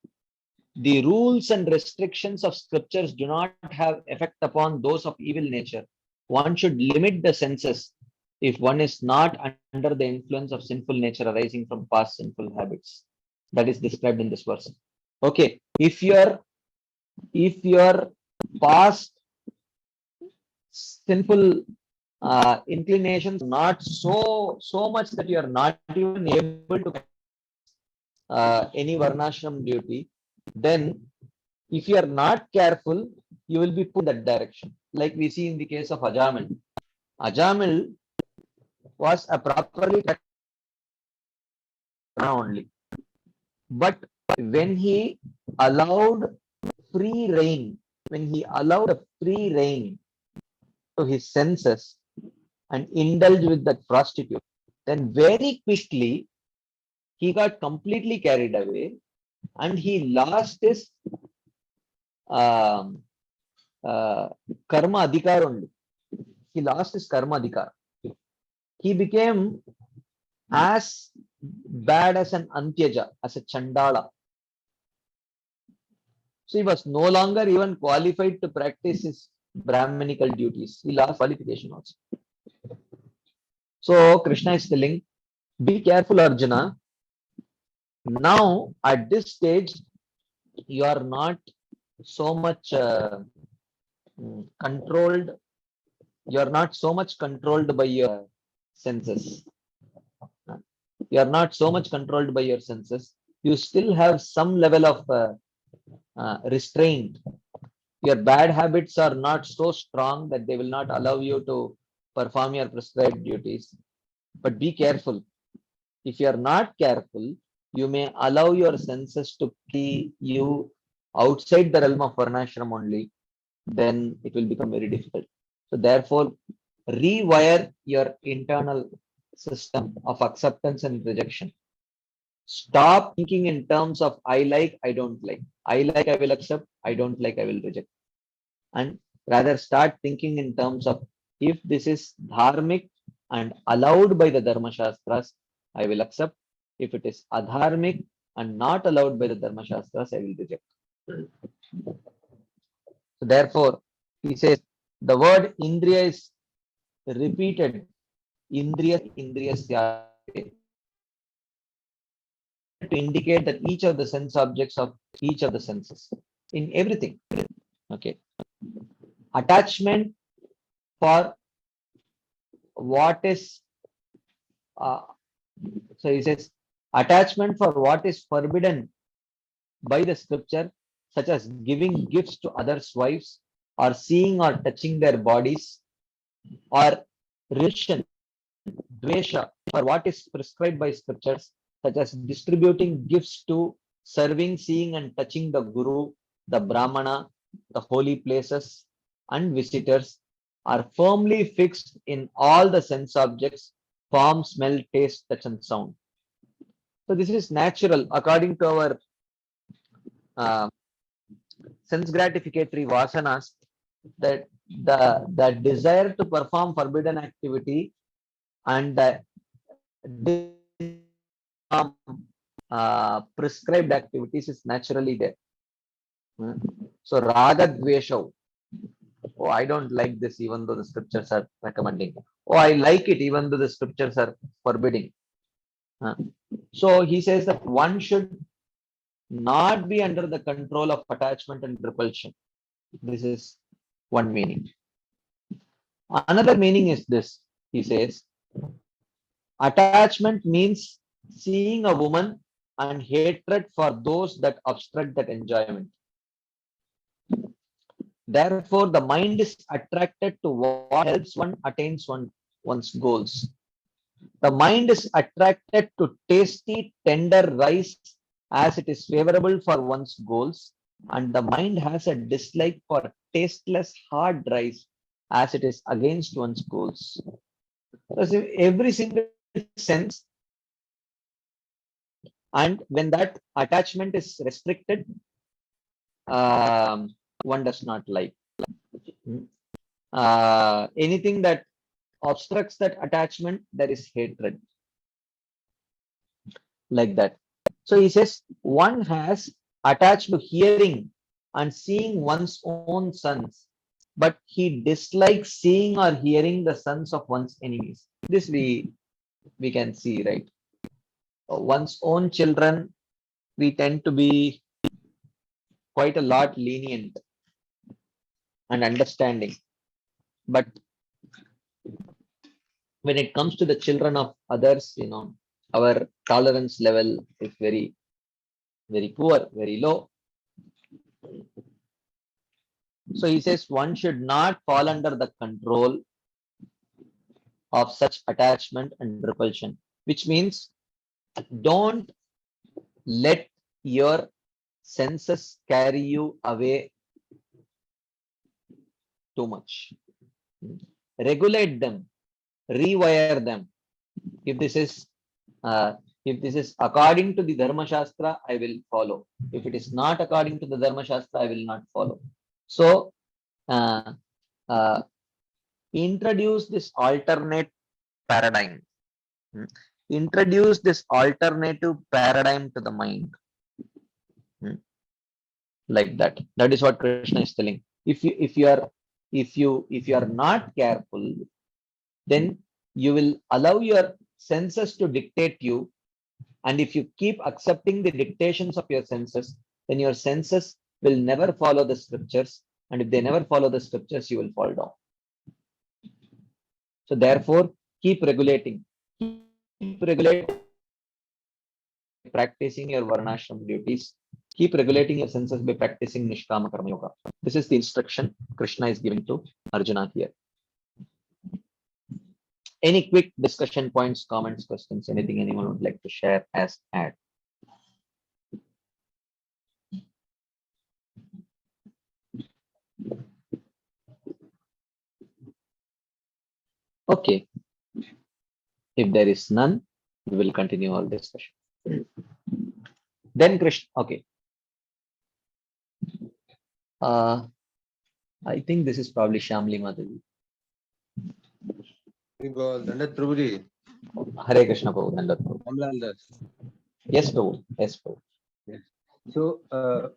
the rules and restrictions of scriptures do not have effect upon those of evil nature, one should limit the senses if one is not under the influence of sinful nature arising from past sinful habits. That is described in this verse. Okay, if your past sinful inclinations not so much that you are not even able to any varnashram duty, then if you are not careful, you will be put in that direction. Like we see in the case of Ajamil. Ajamil was a properly only, but when he allowed free reign, when he allowed a free reign to his senses and indulged with that prostitute, then very quickly he got completely carried away and he lost his um, karma adhikar only. He lost his karma adhikar. He became as bad as an Antyaja, as a Chandala. So he was no longer even qualified to practice his Brahminical duties. He lost qualification also. So Krishna is telling, be careful, Arjuna. Now, at this stage, you are not so much controlled. You are not so much controlled by your senses. You are not so much controlled by your senses. You still have some level of restraint. Your bad habits are not so strong that they will not allow you to perform your prescribed duties. But be careful. If you are not careful, you may allow your senses to keep you outside the realm of varnashram only. Then it will become very difficult. So therefore, rewire your internal system of acceptance and rejection. Stop thinking in terms of I like, I don't like. I like, I will accept. I don't like, I will reject. And rather start thinking in terms of if this is dharmic and allowed by the Dharma Shastras, I will accept. If it is adharmic and not allowed by the Dharma Shastras, I will reject. So therefore, he says the word Indriya is repeated. Indriya to indicate that each of the sense objects of each of the senses in everything. Okay. Attachment for what is so he says attachment for what is forbidden by the scripture, such as giving gifts to others' wives, or seeing or touching their bodies, or relation, dvesha, for what is prescribed by scriptures, such as distributing gifts to, serving, seeing, and touching the Guru, the Brahmana, the holy places, and visitors, are firmly fixed in all the sense objects, form, smell, taste, touch, and sound. So this is natural according to our uh, sense gratificatory vasanas, that the desire to perform forbidden activity and the prescribed activities is naturally there. So raga dvesha. Oh, I don't like this even though the scriptures are recommending. Oh, I like it even though the scriptures are forbidding. So he says that one should not be under the control of attachment and repulsion. This is one meaning. Another meaning is this. He says, attachment means seeing a woman and hatred for those that obstruct that enjoyment. Therefore, the mind is attracted to what helps one attains one's goals. The mind is attracted to tasty, tender rice as it is favorable for one's goals, and the mind has a dislike for tasteless, hard rice as it is against one's goals. So every single sense, and when that attachment is restricted, one does not like. Anything that obstructs that attachment, there is hatred. Like that. So he says, one has attached to hearing and seeing one's own sons, but he dislikes seeing or hearing the sons of one's enemies. This we can see, right? One's own children, we tend to be quite a lot lenient and understanding. But when it comes to the children of others, our tolerance level is very, very poor, very low. So he says one should not fall under the control of such attachment and repulsion, which means don't let your senses carry you away too much. Regulate them, rewire them. If this is according to the Dharma Shastra, I will follow. If it is not according to the Dharma Shastra, I will not follow. So uh, uh, introduce this alternate paradigm. Introduce this alternative paradigm to the mind. Like that. That is what Krishna is telling. If you are not careful, then you will allow your senses to dictate you. And if you keep accepting the dictations of your senses, then your senses will never follow the scriptures. And if they never follow the scriptures, you will fall down. So therefore, keep regulating. Keep regulating, practicing your varnashram duties. Keep regulating your senses by practicing Nishkama Karma Yoga. This is the instruction Krishna is giving to Arjuna here. Any quick discussion points, comments, questions, anything anyone would like to share as add? Okay. If there is none, we will continue our discussion. Then Krishna, okay. I think this is probably Shamli Madhavi. Dandat Prabhuji. Hare Krishna Prabhu. Dandat Prabhu. Yes, Prabhu. Yes, Prabhu. Yes. So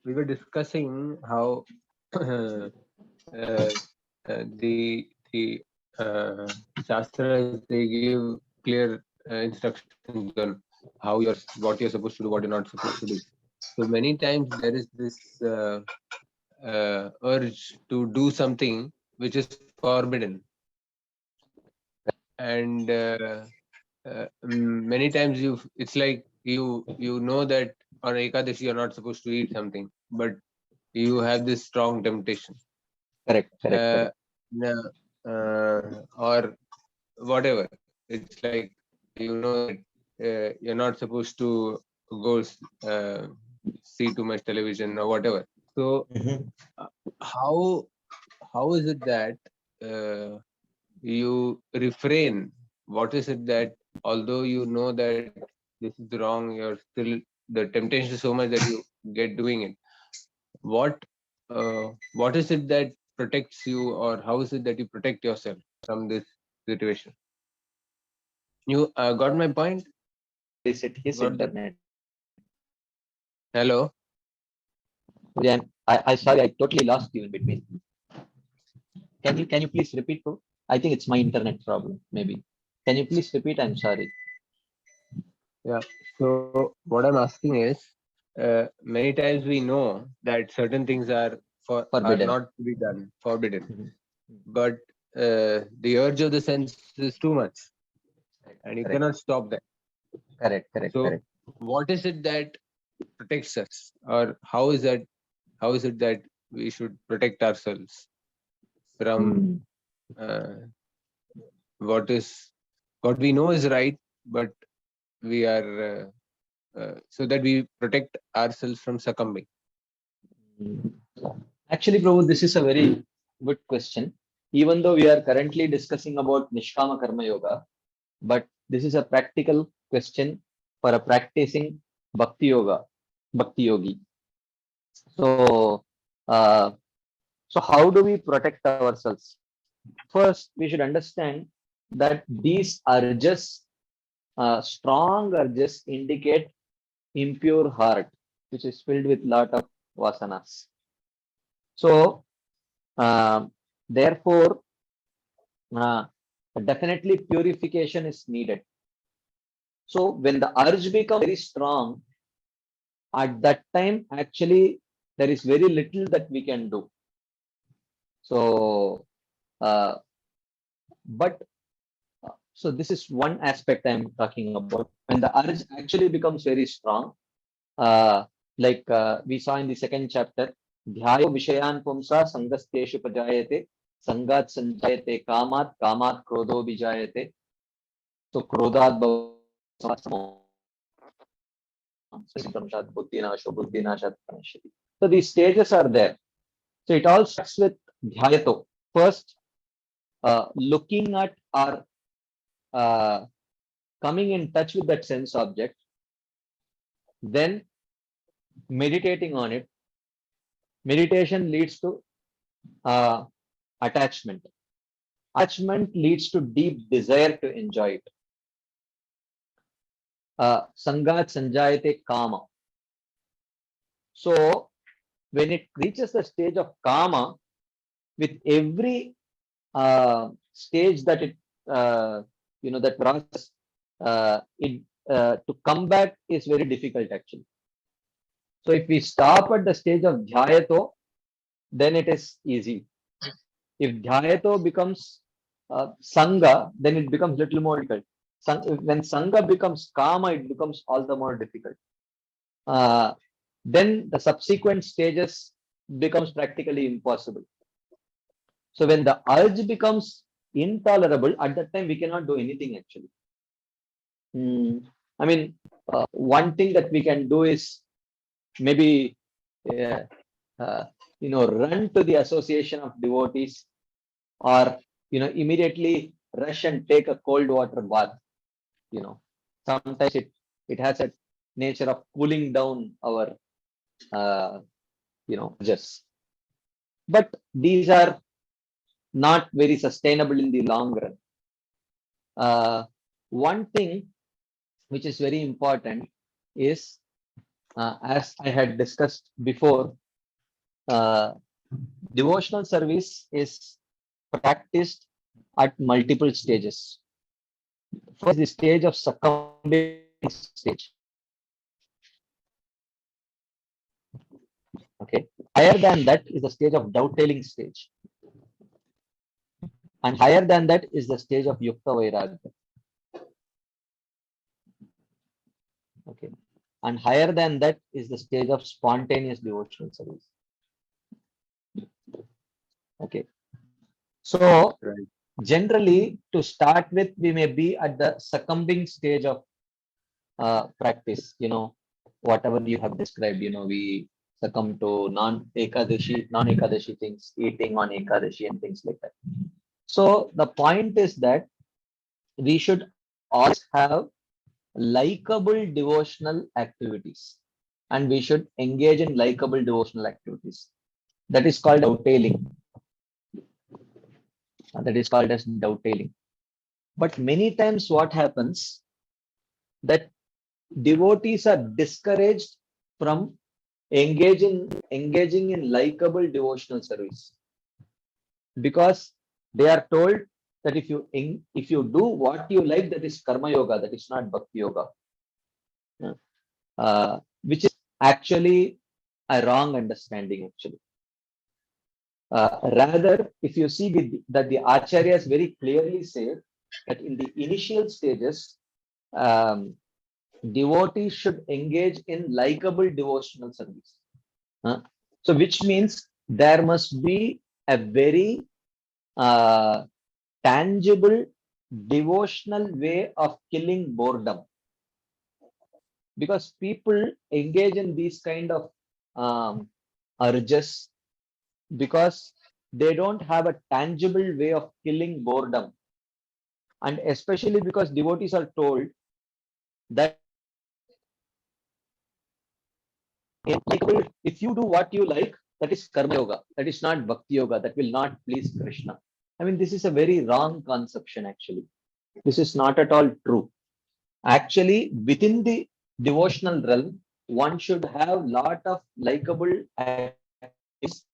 we were discussing how the Shastras, they give clear instructions on how what you're supposed to do, what you're not supposed to do. So many times there is this urge to do something which is forbidden, and many times it's like you know that on Ekadashi you're not supposed to eat something, but you have this strong temptation. Correct. Correct. Or whatever. It's like you know that you're not supposed to go see too much television or whatever. So how is it that you refrain? What is it that although you know that this is wrong, you're still, the temptation is so much that you get doing it? What is it that protects you, or how is it that you protect yourself from this situation? You got my point? Is it his Got internet? Hello? Yeah, I sorry, I totally lost you in between. Can you please repeat, bro? I think it's my internet problem, maybe. Can you please repeat? I'm sorry. Yeah. So what I'm asking is, many times we know that certain things are Forbidden. not to be done, forbidden, but the urge of the sense is too much, and you cannot stop that. Correct. So what is it that protects us, or how is it that we should protect ourselves from what we know is right, but we are so that we protect ourselves from succumbing? Actually, Prabhu, this is a very good question. Even though we are currently discussing about Nishkama Karma Yoga, but this is a practical question for a practicing Bhakti Yogi. So, So how do we protect ourselves? First, we should understand that these urges, strong urges, indicate impure heart, which is filled with lot of vasanas. So, therefore, uh, definitely purification is needed. So, when the urge becomes very strong, at that time, actually, there is very little that we can do. So, uh, but so this is one aspect I'm talking about. When the urge actually becomes very strong, we saw in the second chapter, dhyayo vishayan pumsa sangasteshu pajayate, sangat sanjayate kamat krodho bijayate. So krodhat buddhinashat pranashyati. So these stages are there. So it all starts with dhyayato. First, looking at or coming in touch with that sense object, then meditating on it. Meditation leads to attachment. Attachment leads to deep desire to enjoy it. Sangat sanjayate kama. So when it reaches the stage of kama, with every stage that it that process, to come back is very difficult actually. So if we stop at the stage of dhyayato, then it is easy. If dhyayato becomes sangha, then it becomes little more difficult. When sangha becomes kama, it becomes all the more difficult. Then the subsequent stages becomes practically impossible. So when the urge becomes intolerable, at that time we cannot do anything actually. I mean, one thing that we can do is maybe run to the association of devotees, or immediately rush and take a cold water bath. Sometimes it has a nature of cooling down our urges, but these are not very sustainable in the long run. One thing which is very important is, as I had discussed before, devotional service is practiced at multiple stages. First, the stage of succumbing stage. Okay. Higher than that is the stage of doubttailing stage. And higher than that is the stage of yukta vairagya. Okay. And higher than that is the stage of spontaneous devotional service. Okay. So Right. generally, to start with, we may be at the succumbing stage of practice. Whatever you have described, we succumb to non-ekadashi things, eating on ekadashi and things like that. So the point is that we should always have likable devotional activities, and we should engage in likable devotional activities. That is called doubttailing. That is called as doubttailing. But many times what happens, that devotees are discouraged from engaging in likable devotional service, because they are told that if you do what you like, that is karma yoga, that is not bhakti yoga, which is actually a wrong understanding actually. Rather, if you see that the acharyas very clearly say that in the initial stages, devotees should engage in likable devotional service. So which means there must be a very tangible devotional way of killing boredom, because people engage in these kind of urges because they don't have a tangible way of killing boredom, and especially because devotees are told that if you do what you like, that is karma yoga. That is not bhakti yoga. That will not please Krishna. I mean, this is a very wrong conception actually. This is not at all true. Actually, within the devotional realm, one should have lot of likable activities.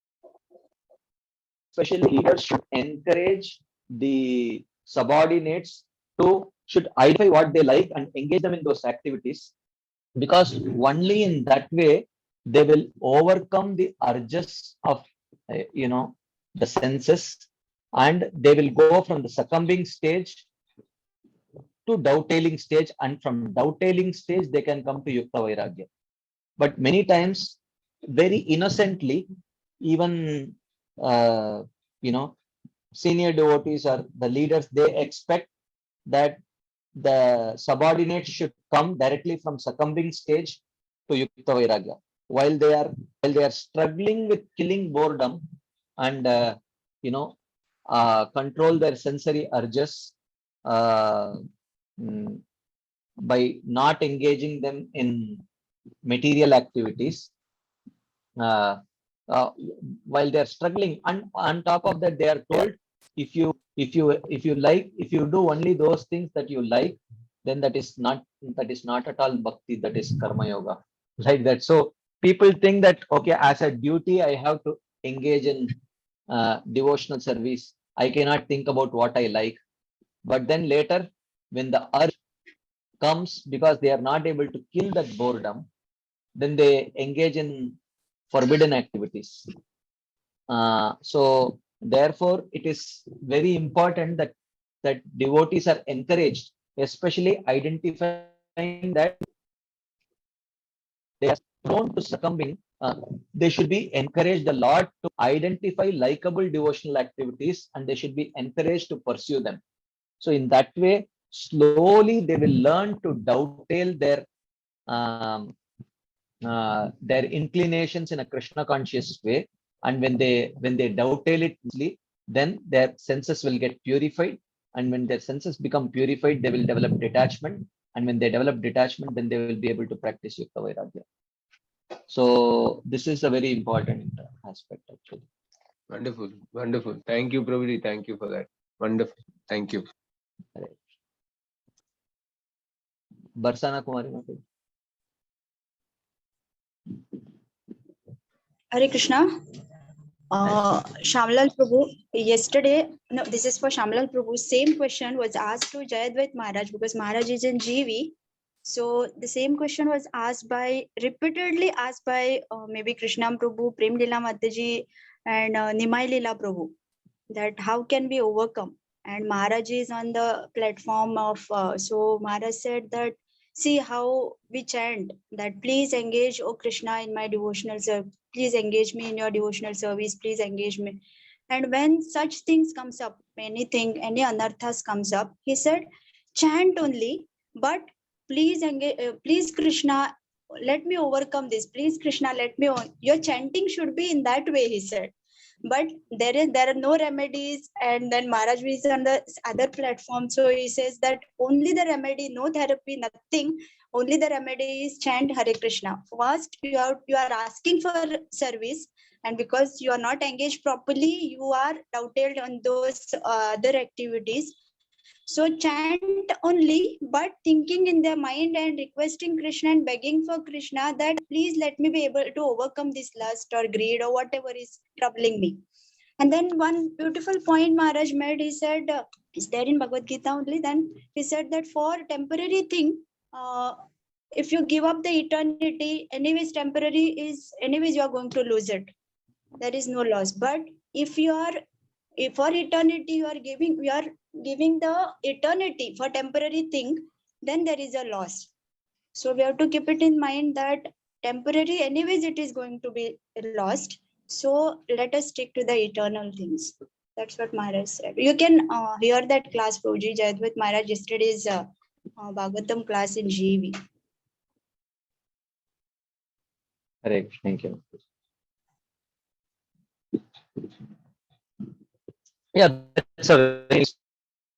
Especially leaders should encourage the subordinates to should identify what they like and engage them in those activities, because only in that way they will overcome the urges of the senses, and they will go from the succumbing stage to dovetailing stage, and from dovetailing stage they can come to yukta vairagya. But many times, very innocently, even uh, you know senior devotees or the leaders, they expect that the subordinates should come directly from succumbing stage to yukta vairagya, while they are struggling with killing boredom and you know control their sensory urges uh, mm, by not engaging them in material activities, uh, uh, while they are struggling, and on top of that they are told, if you do only those things that you like, then that is not at all bhakti, that is karma yoga, like that. So people think that, okay, as a duty I have to engage in devotional service. I cannot think about what I like. But then later, when the urge comes, because they are not able to kill that boredom, then they engage in forbidden activities. So therefore, it is very important that devotees are encouraged, especially identifying that they are prone to succumbing. They should be encouraged a lot to identify likable devotional activities, and they should be encouraged to pursue them. So in that way, slowly they will learn to dovetail their inclinations in a Krishna conscious way. And when they dovetail it, then their senses will get purified. And when their senses become purified, they will develop detachment. And when they develop detachment, then they will be able to practice Yukta Vairagya. So this is a very important aspect actually. Wonderful, wonderful. Thank you, Prabhuji. Thank you for that. Wonderful. Thank you. Barsana Kumari Mataji. Hare Krishna. Shamlal Prabhu, yesterday, no, this is for Shamlal Prabhu. Same question was asked to Jayadvait Maharaj, because Maharaj is in GV. So the same question was repeatedly asked by maybe Krishnam Prabhu, Prem Lila Mataji, and Nimai Lila Prabhu, that how can we overcome? And Maharaj is on the platform of, so Maharaj said that, see how we chant that, please engage, O Krishna, in my devotional service. Please engage me in your devotional service. Please engage me. And when such things comes up, any anarthas comes up, he said, chant only, but please engage, please Krishna, let me overcome this. Please Krishna, let me, your chanting should be in that way, he said. But there are no remedies. And then Maharaj is on the other platform, so he says that only the remedy, no therapy, nothing, only the remedy is chant Hare Krishna. First you are asking for service, and because you are not engaged properly, you are doubted on those other activities. So chant only, but thinking in their mind and requesting Krishna and begging for Krishna that please let me be able to overcome this lust or greed or whatever is troubling me. And then one beautiful point Maharaj made, he said, is there in Bhagavad Gita only, then he said that for temporary thing, if you give up the eternity, anyways temporary is, anyways you are going to lose it. There is no loss. But if for eternity you are giving the eternity for temporary thing, then there is a loss. So we have to keep it in mind that temporary, anyways, it is going to be lost. So let us stick to the eternal things. That's what Maharaj said. You can hear that class, Prabhuji Jayadvait Maharaj yesterday's Bhagavatam class in GV. Hare Krishna. Thank you. Yeah, that's a very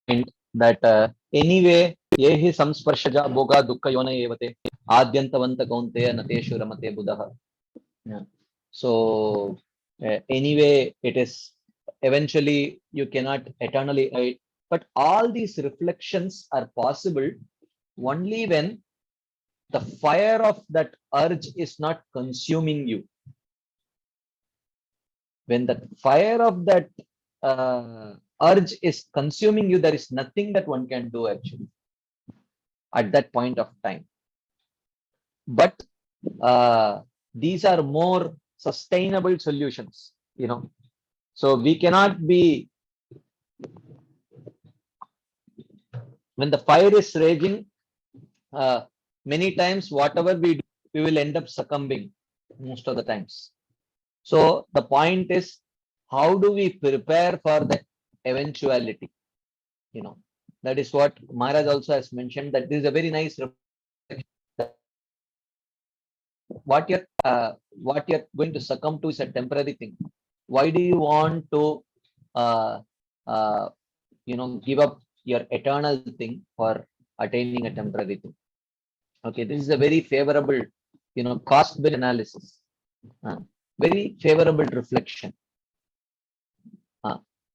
point that anyway, yehi samsparshaja boga dukkha yona evate adyantavanta kaunteya nateshu ramate buddha. Yeah. So Anyway, it is eventually you cannot eternally avoid. But all these reflections are possible only when the fire of that urge is not consuming you. When the fire of that urge is consuming you, there is nothing that one can do actually at that point of time. But these are more sustainable solutions, you know. So we cannot be, when the fire is raging, many times whatever we do, we will end up succumbing most of the times. So the point is, how do we prepare for that eventuality? You know, that is what Maharaj also has mentioned, that this is a very nice reflection. What you're going to succumb to is a temporary thing. Why do you want to uh, uh, give up your eternal thing for attaining a temporary thing? Okay, this is a very favorable, cost bill analysis, very favorable reflection.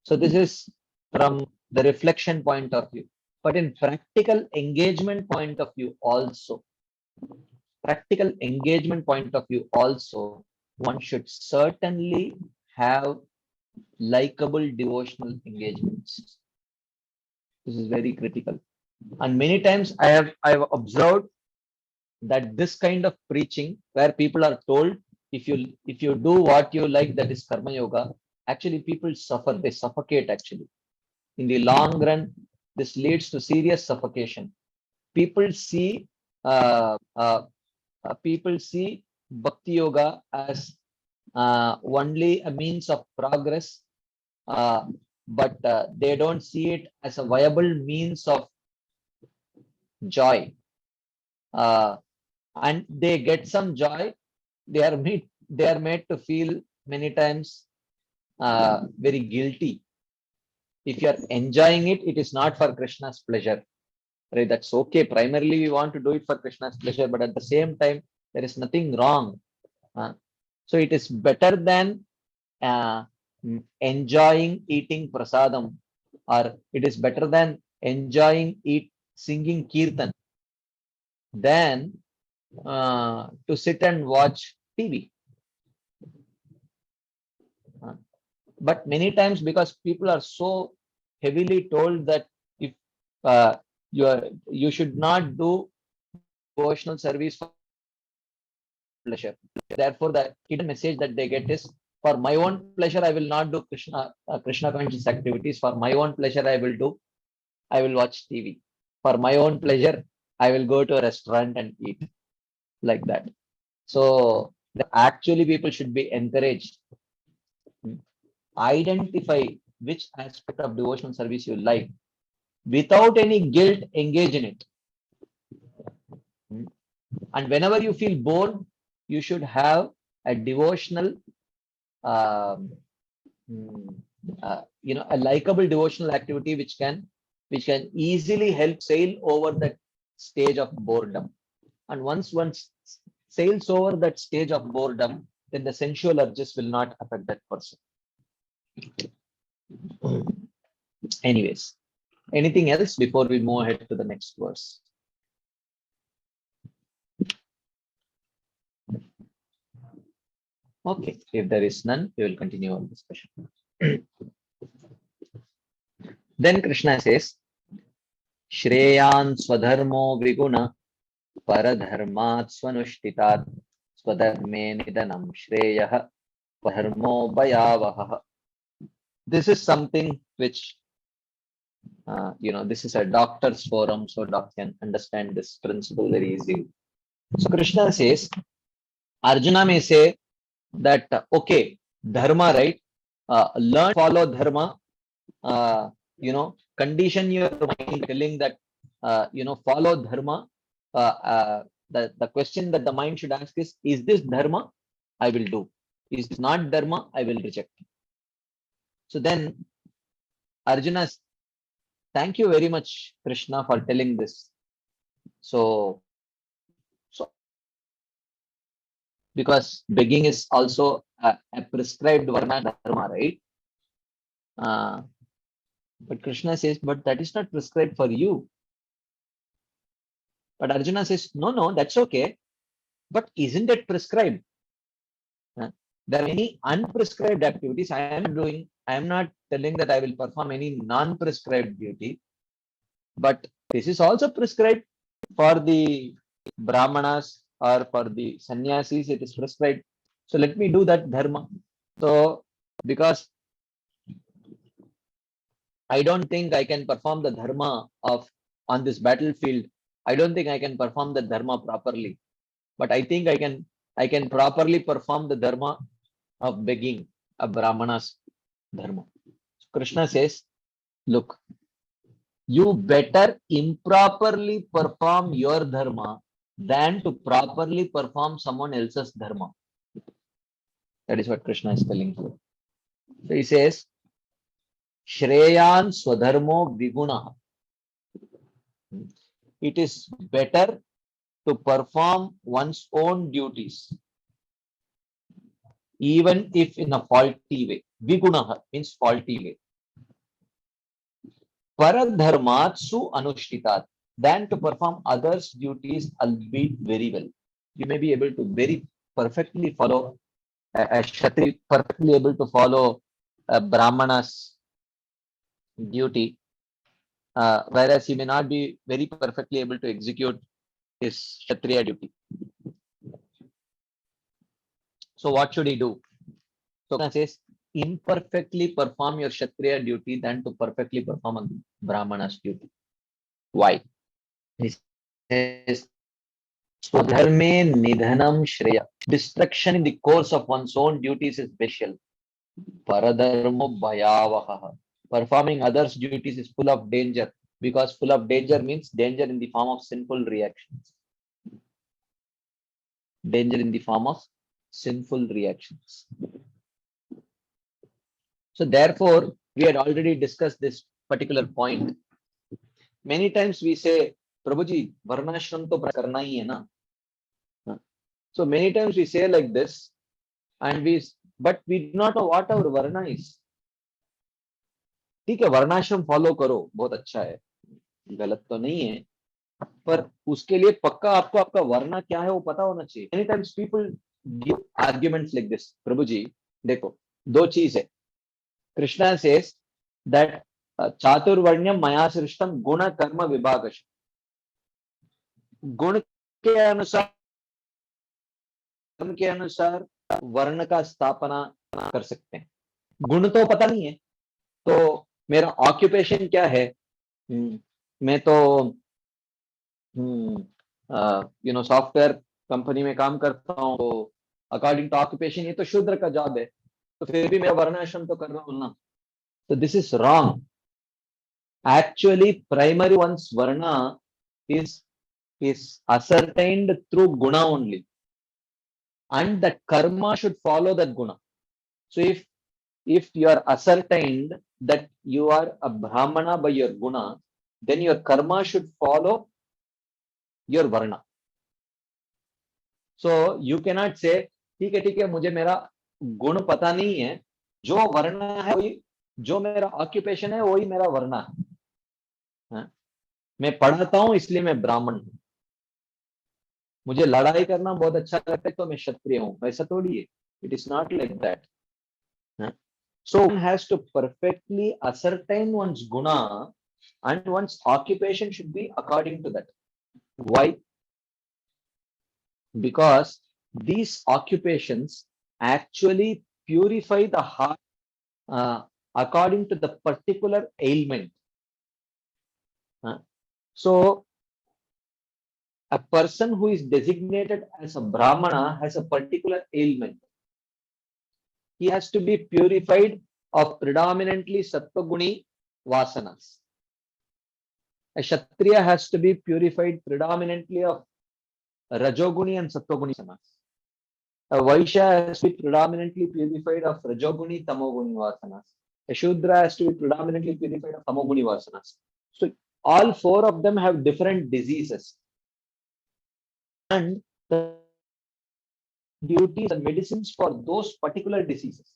So this is from the reflection point of view, but in practical engagement point of view also, one should certainly have likable devotional engagements. This is very critical. And many times I've observed that this kind of preaching, where people are told, if you do what you like, that is karma yoga, actually people suffer, they suffocate actually. In the long run, this leads to serious suffocation. People see bhakti yoga as only a means of progress, but they don't see it as a viable means of joy. And they get some joy. They are made to feel many times very guilty. If you are enjoying it, it is not for Krishna's pleasure. Right? That's okay. Primarily, we want to do it for Krishna's pleasure, but at the same time, there is nothing wrong. So it is better than enjoying eating prasadam, or it is better than enjoying singing kirtan than to sit and watch TV. But many times, because people are so heavily told that if you should not do devotional service for pleasure, therefore the hidden message that they get is, for my own pleasure I will not do Krishna conscious activities. For my own pleasure I will watch TV. For my own pleasure I will go to a restaurant and eat, like that. So actually people should be encouraged. Identify which aspect of devotional service you like. Without any guilt, engage in it. And whenever you feel bored, you should have a devotional, a likable devotional activity which can easily help sail over that stage of boredom. And once one sails over that stage of boredom, then the sensual urges will not affect that person. Anyways, anything else before we move ahead to the next verse? Okay, if there is none, we will continue our discussion. Then Krishna says, Shreyan swadharmo viguna paradharmat swanushtitat swadharme nidanam shreyah padharmo bhayavaha. This is something which, this is a doctor's forum, so doctor can understand this principle very easily. So Krishna says, Arjuna may say that, okay, dharma, right? Learn, follow dharma, condition your mind telling that, follow dharma. The question that the mind should ask is this dharma? I will do. Is this not dharma? I will reject. So then Arjuna, thank you very much, Krishna, for telling this. So because begging is also a prescribed varna dharma, right? But Krishna says, but that is not prescribed for you. But Arjuna says, no, no, that's okay. But isn't it prescribed? There are many unprescribed activities I am doing. I am not telling that I will perform any non-prescribed duty. But this is also prescribed for the Brahmanas or for the sannyasis, it is prescribed. So let me do that dharma. So because I don't think I can perform the dharma of on this battlefield. I don't think I can perform the dharma properly. But I think I can properly perform the dharma of begging a Brahmana's dharma. So Krishna says, look, you better improperly perform your dharma than to properly perform someone else's dharma. That is what Krishna is telling you. So he says, Shreyan Swadharmo Viguna. It is better to perform one's own duties, even if in a faulty way. Viguna means faulty way. Paradharmatsu anushtitat, than to perform others' duties, albeit very well. You may be able to very perfectly follow a Kshatri, perfectly able to follow a Brahmana's duty, whereas he may not be very perfectly able to execute his Kshatriya duty. So what should he do? So Krishna says, imperfectly perform your Kshatriya duty than to perfectly perform a Brahmana's duty. Why? He says, Swadharme nidhanam shreya. Destruction in the course of one's own duties is special. Paradharmo bhayavaha. Performing others' duties is full of danger, because full of danger means danger in the form of sinful reactions. Danger in the form of sinful reactions. So therefore, we had already discussed this particular point. Many times we say, Prabhuji, varnashram to karna hi hai na. So many times we say like this, and but we do not know what our varna is. ठीक है, वर्णाश्रम follow करो, बहुत अच्छा है, गलत तो नहीं है, पर उसके लिए पक्का आपको आपका वर्ना क्या है वो पता होना चाहिए. Many times people give arguments like this. प्रभु जी देखो, दो चीज है. कृष्णा says that चातुर्वर्ण्यम मया सृष्टम गुण कर्म विभागश. गुण के अनुसार, कर्म के अनुसार वर्ण का स्थापना कर सकते हैं. गुण तो पता नहीं है, तो मेरा ऑक्यूपेशन क्या है, मैं तो सॉफ्टवेयर कंपनी में काम करता हूँ, तो अकॉर्डिंग टू ऑक्यूपेशन ये तो शूद्र का जॉब है, तो फिर भी मैं वर्णाश्रम तो कर रहा हूँ ना. तो this is wrong. Actually primary once वर्णा is ascertained through guna only, and that karma should follow that guna. So if you are ascertained that you are a brahmana by your guna, then your karma should follow your varna. So you cannot say ठीक है मुझे मेरा गुण पता नहीं है, जो वर्ण है वही, जो मेरा ऑक्यूपेशन है वही मेरा वर्ण है. मैं पढ़ाता हूं इसलिए मैं ब्राह्मण हूं, मुझे लड़ाई करना बहुत अच्छा लगता है तो मैं क्षत्रिय हूं, ऐसा थोड़ी है. It is not like that. So one has to perfectly ascertain one's guna, and one's occupation should be according to that. Why? Because these occupations actually purify the heart according to the particular ailment. So a person who is designated as a brahmana has a particular ailment. He has to be purified of predominantly sattva-guni vasanas. A kshatriya has to be purified predominantly of rajoguni and sattva-guni vasanas. A vaishya has to be predominantly purified of rajoguni, tamoguni vasanas. A shudra has to be predominantly purified of tamoguni vasanas. So all four of them have different diseases, and the duties and medicines for those particular diseases.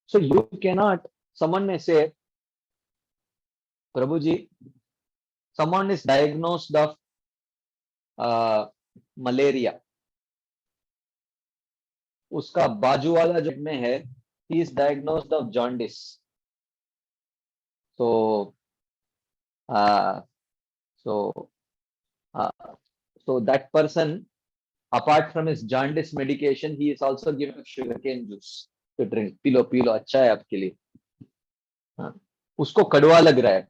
So you cannot, someone may say, Prabhuji, someone is diagnosed of malaria. उसका बाजू वाला जो में है, he is diagnosed of jaundice. So, so that person, apart from his jaundice medication, he is also given sugarcane juice to drink. पी लो अच्छा है आपके लिए. उसको कड़वा लग रहा है.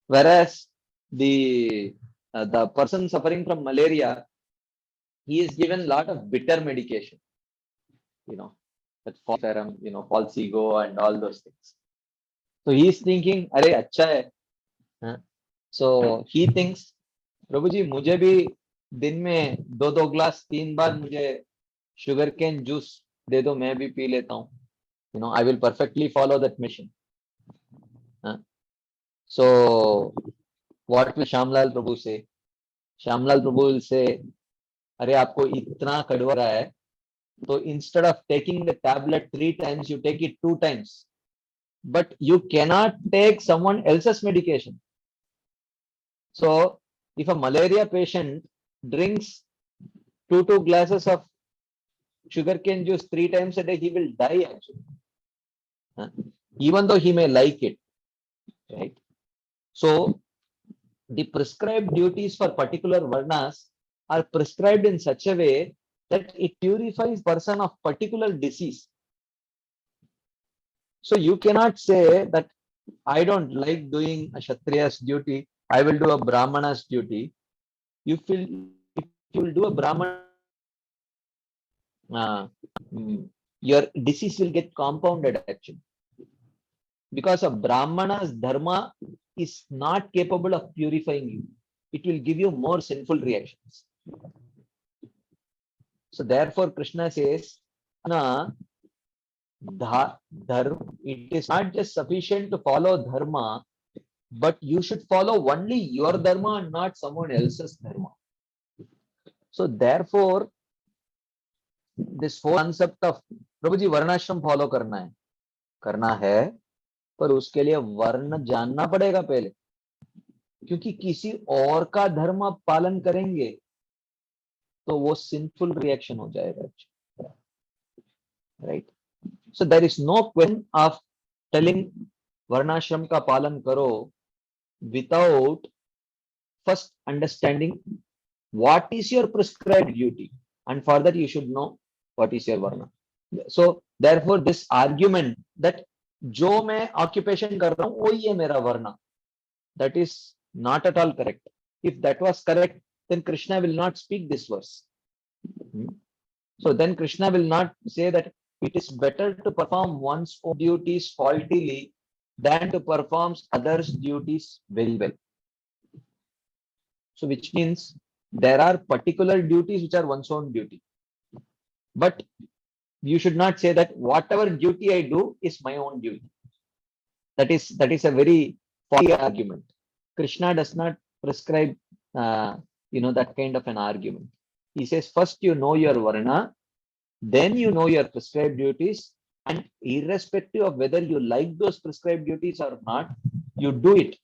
Whereas the person suffering from malaria, he is given a lot of bitter medication, that Falciparum, Falcigo and all those things. So he is thinking, अरे अच्छा है. So he thinks, प्रभु जी मुझे भी दिन में 2 ग्लास 3 बार मुझे sugar cane juice दे दो, मैं भी पी लेता हूँ. I will perfectly follow that mission. So what will Shyamlal Prabhu say? Shyamlal Prabhu will say, अरे आपको इतना कड़वा रहा है, तो instead of taking the tablet 3 times, you take it 2 times. But you cannot take someone else's medication. So if a malaria patient drinks 2 glasses of sugarcane juice 3 times a day, he will die actually, even though he may like it, right? So the prescribed duties for particular varnas are prescribed in such a way that it purifies person of particular disease. So you cannot say that I don't like doing a Kshatriya's duty, I will do a Brahmana's duty. If you will do a Brahmana, your disease will get compounded actually. Because a Brahmana's dharma is not capable of purifying you. It will give you more sinful reactions. So therefore Krishna says, it is not just sufficient to follow dharma, but you should follow only your dharma and not someone else's dharma. So therefore, this whole concept of Prabhuji varnashram follow करना है, पर उसके लिए वर्ण जानना पड़ेगा पहले, क्योंकि किसी और का धर्म आप पालन करेंगे तो वो sinful reaction हो जाएगा, right? So there is no question of telling varnashram का पालन करो without first understanding what is your prescribed duty, and for that you should know what is your varna. So therefore this argument that जो मैं occupation कर रहा हूँ वही है मेरा varna, that is not at all correct. If that was correct, then Krishna will not speak this verse. So then Krishna will not say that it is better to perform one's own duties faultily than to perform others' duties very well. So which means there are particular duties which are one's own duty. But you should not say that whatever duty I do is my own duty. That is a very faulty argument. Krishna does not prescribe that kind of an argument. He says first you know your varna, then you know your prescribed duties, and irrespective of whether you like those prescribed duties or not, you do it.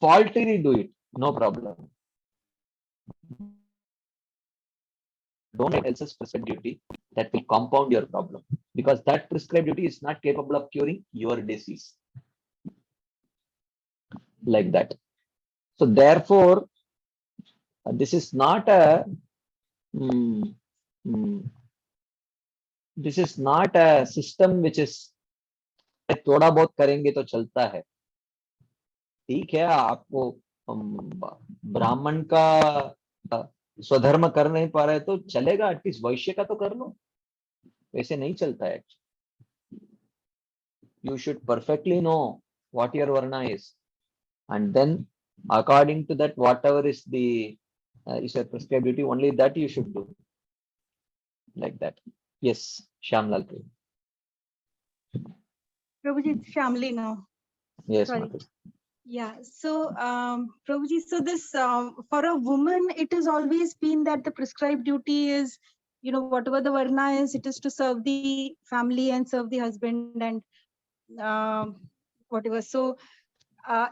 Faultily do it, no problem. Don't take else's prescribed duty, that will compound your problem, because that prescribed duty is not capable of curing your disease. Like that. So therefore, this is not a system which is थोड़ा बहुत करेंगे तो चलता है. ठीक है, आपको ब्राह्मण का स्वधर्म कर नहीं पा रहे तो चलेगा, एटलीस्ट वैश्य का तो कर लो. वैसे नहीं चलता है. You should perfectly know what your varna is, and then according to that, whatever is the is your prescribed duty, only that you should do. Like that. Yes, Shyamlal. Prabhuji, it's Shamli now. Yes, Sorry. Mata. Yeah, so Prabhuji, so this for a woman, it has always been that the prescribed duty is, you know, whatever the varna is, it is to serve the family and serve the husband and whatever. So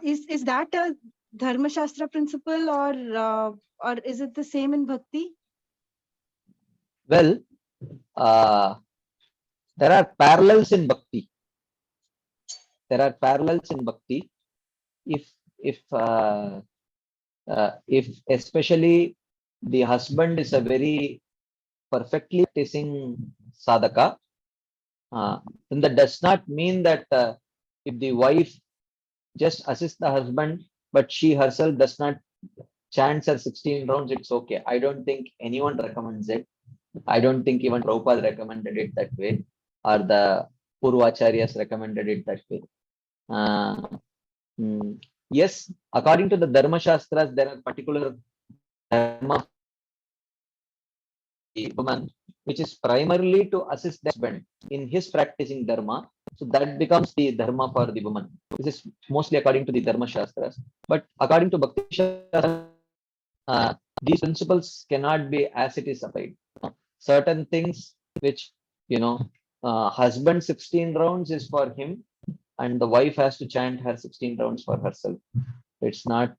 is that a Dharma Shastra principle, or is it the same in bhakti? Well, uh, there are parallels in bhakti. There are parallels in bhakti. If if if especially the husband is a very perfectly practicing sadhaka, then that does not mean that if the wife just assists the husband, but she herself does not chant her 16 rounds, it's okay. I don't think anyone recommends it. I don't think even Prabhupada recommended it that way, or the Purvacharyas recommended it that way. Uh, yes, according to the Dharma Shastras, there are particular dharma the woman, which is primarily to assist the husband in his practicing dharma. So that becomes the dharma for the woman. This is mostly according to the Dharma Shastras. But according to Bhakti Shastras, these principles cannot be as it is applied. Certain things which, you know, husband 16 rounds is for him, and the wife has to chant her 16 rounds for herself. It's not.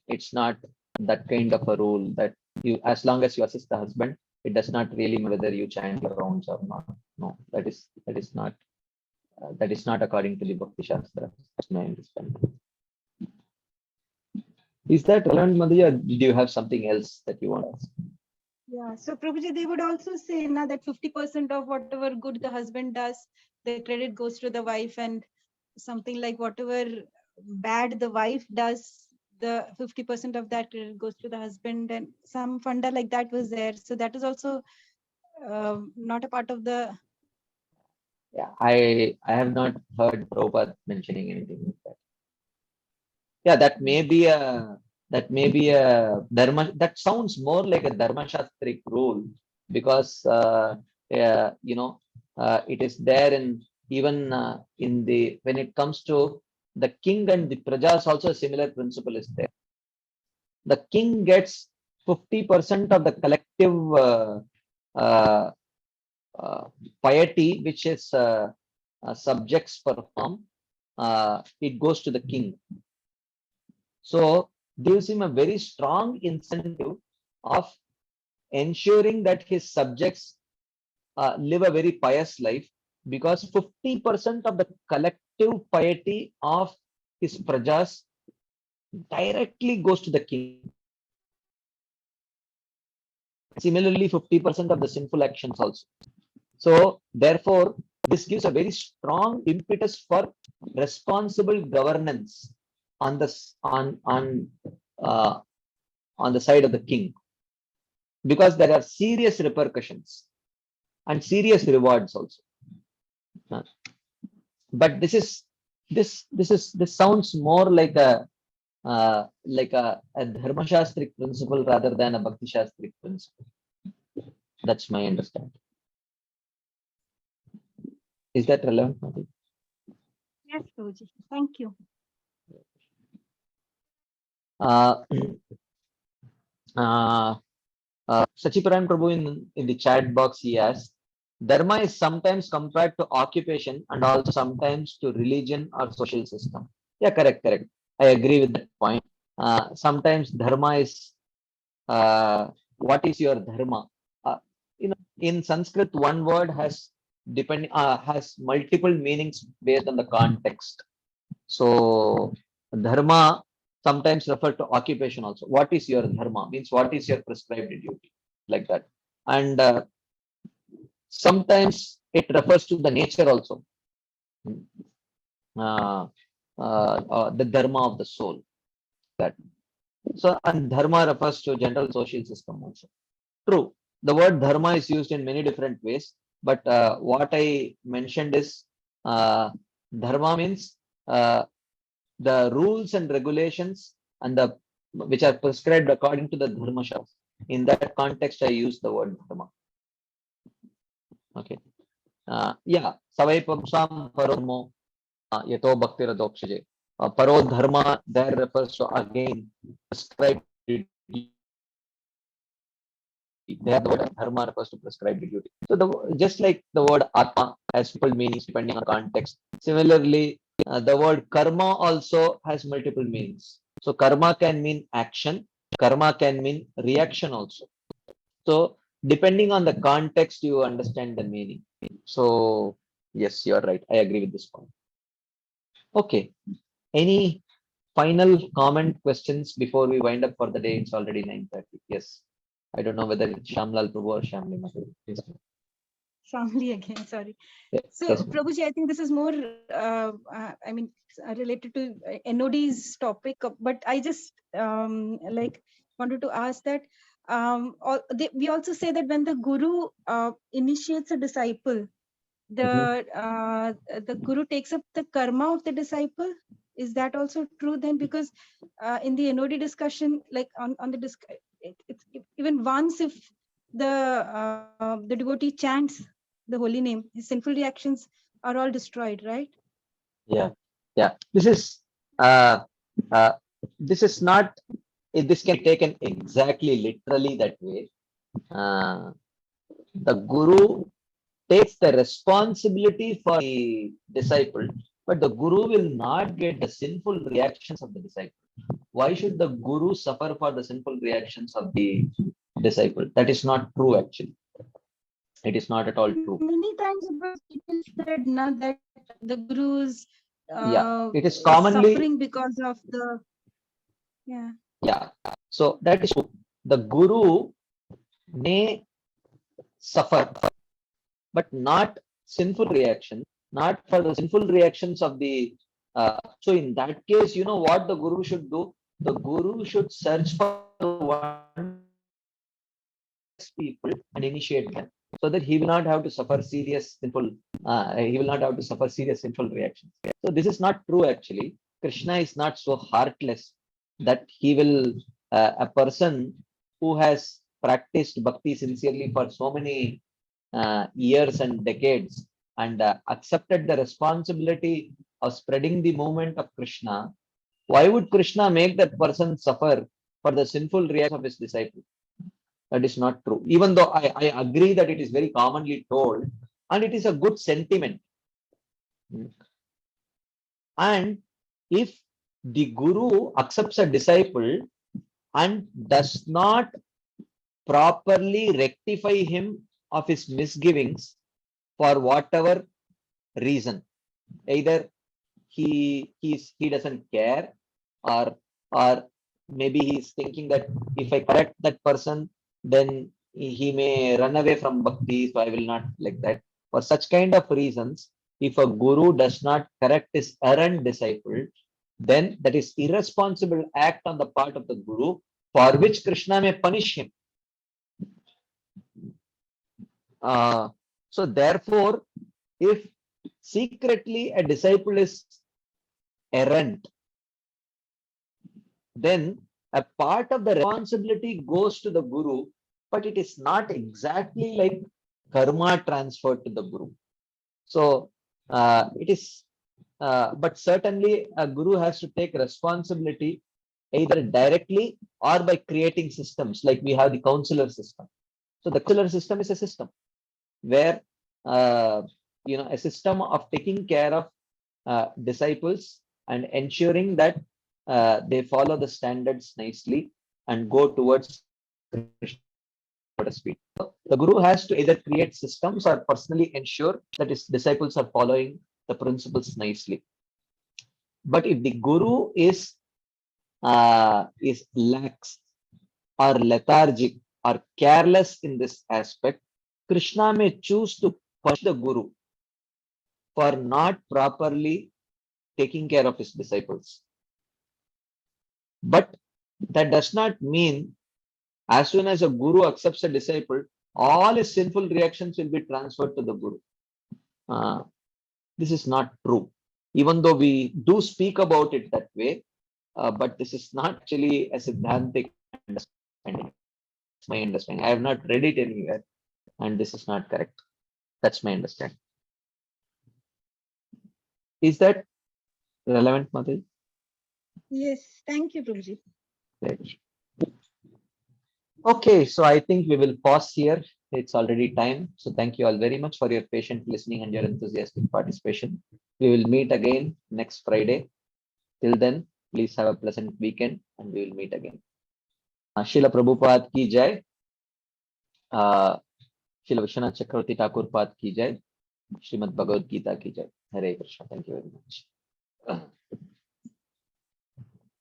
It's not that kind of a rule that you, as long as you assist the husband, it does not really matter whether you chant your rounds or not. No, that is not according to the Bhakti Shastra. That's my understanding. Is that relevant, Madhya? Did you have something else that you want to ask? Yeah, so Prabhuji, they would also say now that 50% of whatever good the husband does, the credit goes to the wife, and something like whatever bad the wife does, the 50% of that credit goes to the husband, and some funda like that was there. So that is also not a part of the. Yeah, I have not heard Prabhupada mentioning anything like that. Yeah, that may be a dharma. That sounds more like a dharma shastric rule, because you know, it is there in even in the when it comes to the king and the prajas, also a similar principle is there. The king gets 50% of the collective uh, uh, piety which is subjects perform. It goes to the king. So gives him a very strong incentive of ensuring that his subjects live a very pious life, because 50% of the collective piety of his prajas directly goes to the king. Similarly, 50% of the sinful actions also. So therefore, this gives a very strong impetus for responsible governance on the uh, on the side of the king, because there are serious repercussions and serious rewards also. But this sounds more like a dharma shastric principle rather than a bhakti shastric principle. That's my understanding. Is that relevant, Madhu? Yes, Prabhuji. Thank you. Uh, uh, Sachiparan Prabhu in the chat box, he asked, Dharma is sometimes compared to occupation and also sometimes to religion or social system. Yeah, correct. I agree with that point. Sometimes Dharma is what is your Dharma? You know, in Sanskrit, one word has multiple meanings based on the context. So Dharma sometimes refer to occupation also. What is your Dharma? Means what is your prescribed duty? Like that. And sometimes it refers to the nature also. Uh, the Dharma of the soul. That. So, and Dharma refers to general social system also. True. The word Dharma is used in many different ways, but what I mentioned is Dharma means the rules and regulations and the which are prescribed according to the Dharma Shastra. In that context, I use the word Dharma. Okay. Yeah. Savai Pamsam Paramo Yato Bhakti Radokshije. Paro dharma there refers to again prescribed duty. There the word dharma refers to prescribed duty. So just like the word atma has multiple meanings depending on context. Similarly, the word karma also has multiple meanings. So karma can mean action. Karma can mean reaction also. So depending on the context, you understand the meaning. So yes, you're right. I agree with this point. Okay. Any final comment questions before we wind up for the day? It's already 9:30. Yes. I don't know whether it's Shamlal Prabhu or Shamli Mata. Yes. Family again, sorry. Yes, So, yes, ma'am. Prabhuji, I think this is more, I mean, related to NOD's topic, but I just like wanted to ask that we also say that when the guru initiates a disciple, the guru takes up the karma of the disciple. Is that also true then? Because in the NOD discussion, like on the even once if the devotee chants the holy name, his sinful reactions are all destroyed, right? Yeah. Yeah. Uh, uh, this is not, this can be taken exactly literally that way. The guru takes the responsibility for the disciple, but the guru will not get the sinful reactions of the disciple. Why should the guru suffer for the sinful reactions of the disciple? That is not true, actually. It is not at all true. Many times people said now that the guru's Yeah, it is is commonly, suffering because of the yeah. So that is true. The guru may suffer, but not sinful reaction, not for the sinful reactions of the. So in that case, you know what the guru should do? The guru should search for one people and initiate them, so that he will not have to suffer serious sinful. He will not have to suffer serious sinful reactions. So this is not true actually. Krishna is not so heartless that he will a person who has practiced bhakti sincerely for so many years and decades and accepted the responsibility of spreading the movement of Krishna, why would Krishna make that person suffer for the sinful reactions of his disciple? That is not true. Even though I agree that it is very commonly told and it is a good sentiment. And if the guru accepts a disciple and does not properly rectify him of his misgivings for whatever reason, either he doesn't care, or maybe he's thinking that if I correct that person, then he may run away from bhakti, so I will not like that. For such kind of reasons, if a guru does not correct his errant disciple, then that is irresponsible act on the part of the guru, for which Krishna may punish him. So therefore, if secretly a disciple is errant, then a part of the responsibility goes to the guru, but it is not exactly like karma transferred to the guru. So it is, but certainly a guru has to take responsibility either directly or by creating systems, like we have the counselor system. So the counselor system is a system where a system of taking care of disciples and ensuring that they follow the standards nicely and go towards speed. The guru has to either create systems or personally ensure that his disciples are following the principles nicely. But if the guru is lax or lethargic or careless in this aspect, Krishna may choose to punish the guru for not properly taking care of his disciples. But that does not mean as soon as a guru accepts a disciple, all his sinful reactions will be transferred to the guru. This is not true. Even though we do speak about it that way, but this is not actually a Siddhantic understanding. It's my understanding. I have not read it anywhere, and this is not correct. That's my understanding. Is that relevant, Madhu? Yes, thank you, Prabhuji. Right. Okay, so I think we will pause here. It's already time. So thank you all very much for your patient listening and your enthusiastic participation. We will meet again next Friday. Till then, please have a pleasant weekend and we will meet again. Srila Prabhupada ki jai. Srila Vishwanath Chakravarti Thakur Pad ki jai. Srimad Bhagavad Gita ki jai. Hare Krishna. Thank you very much.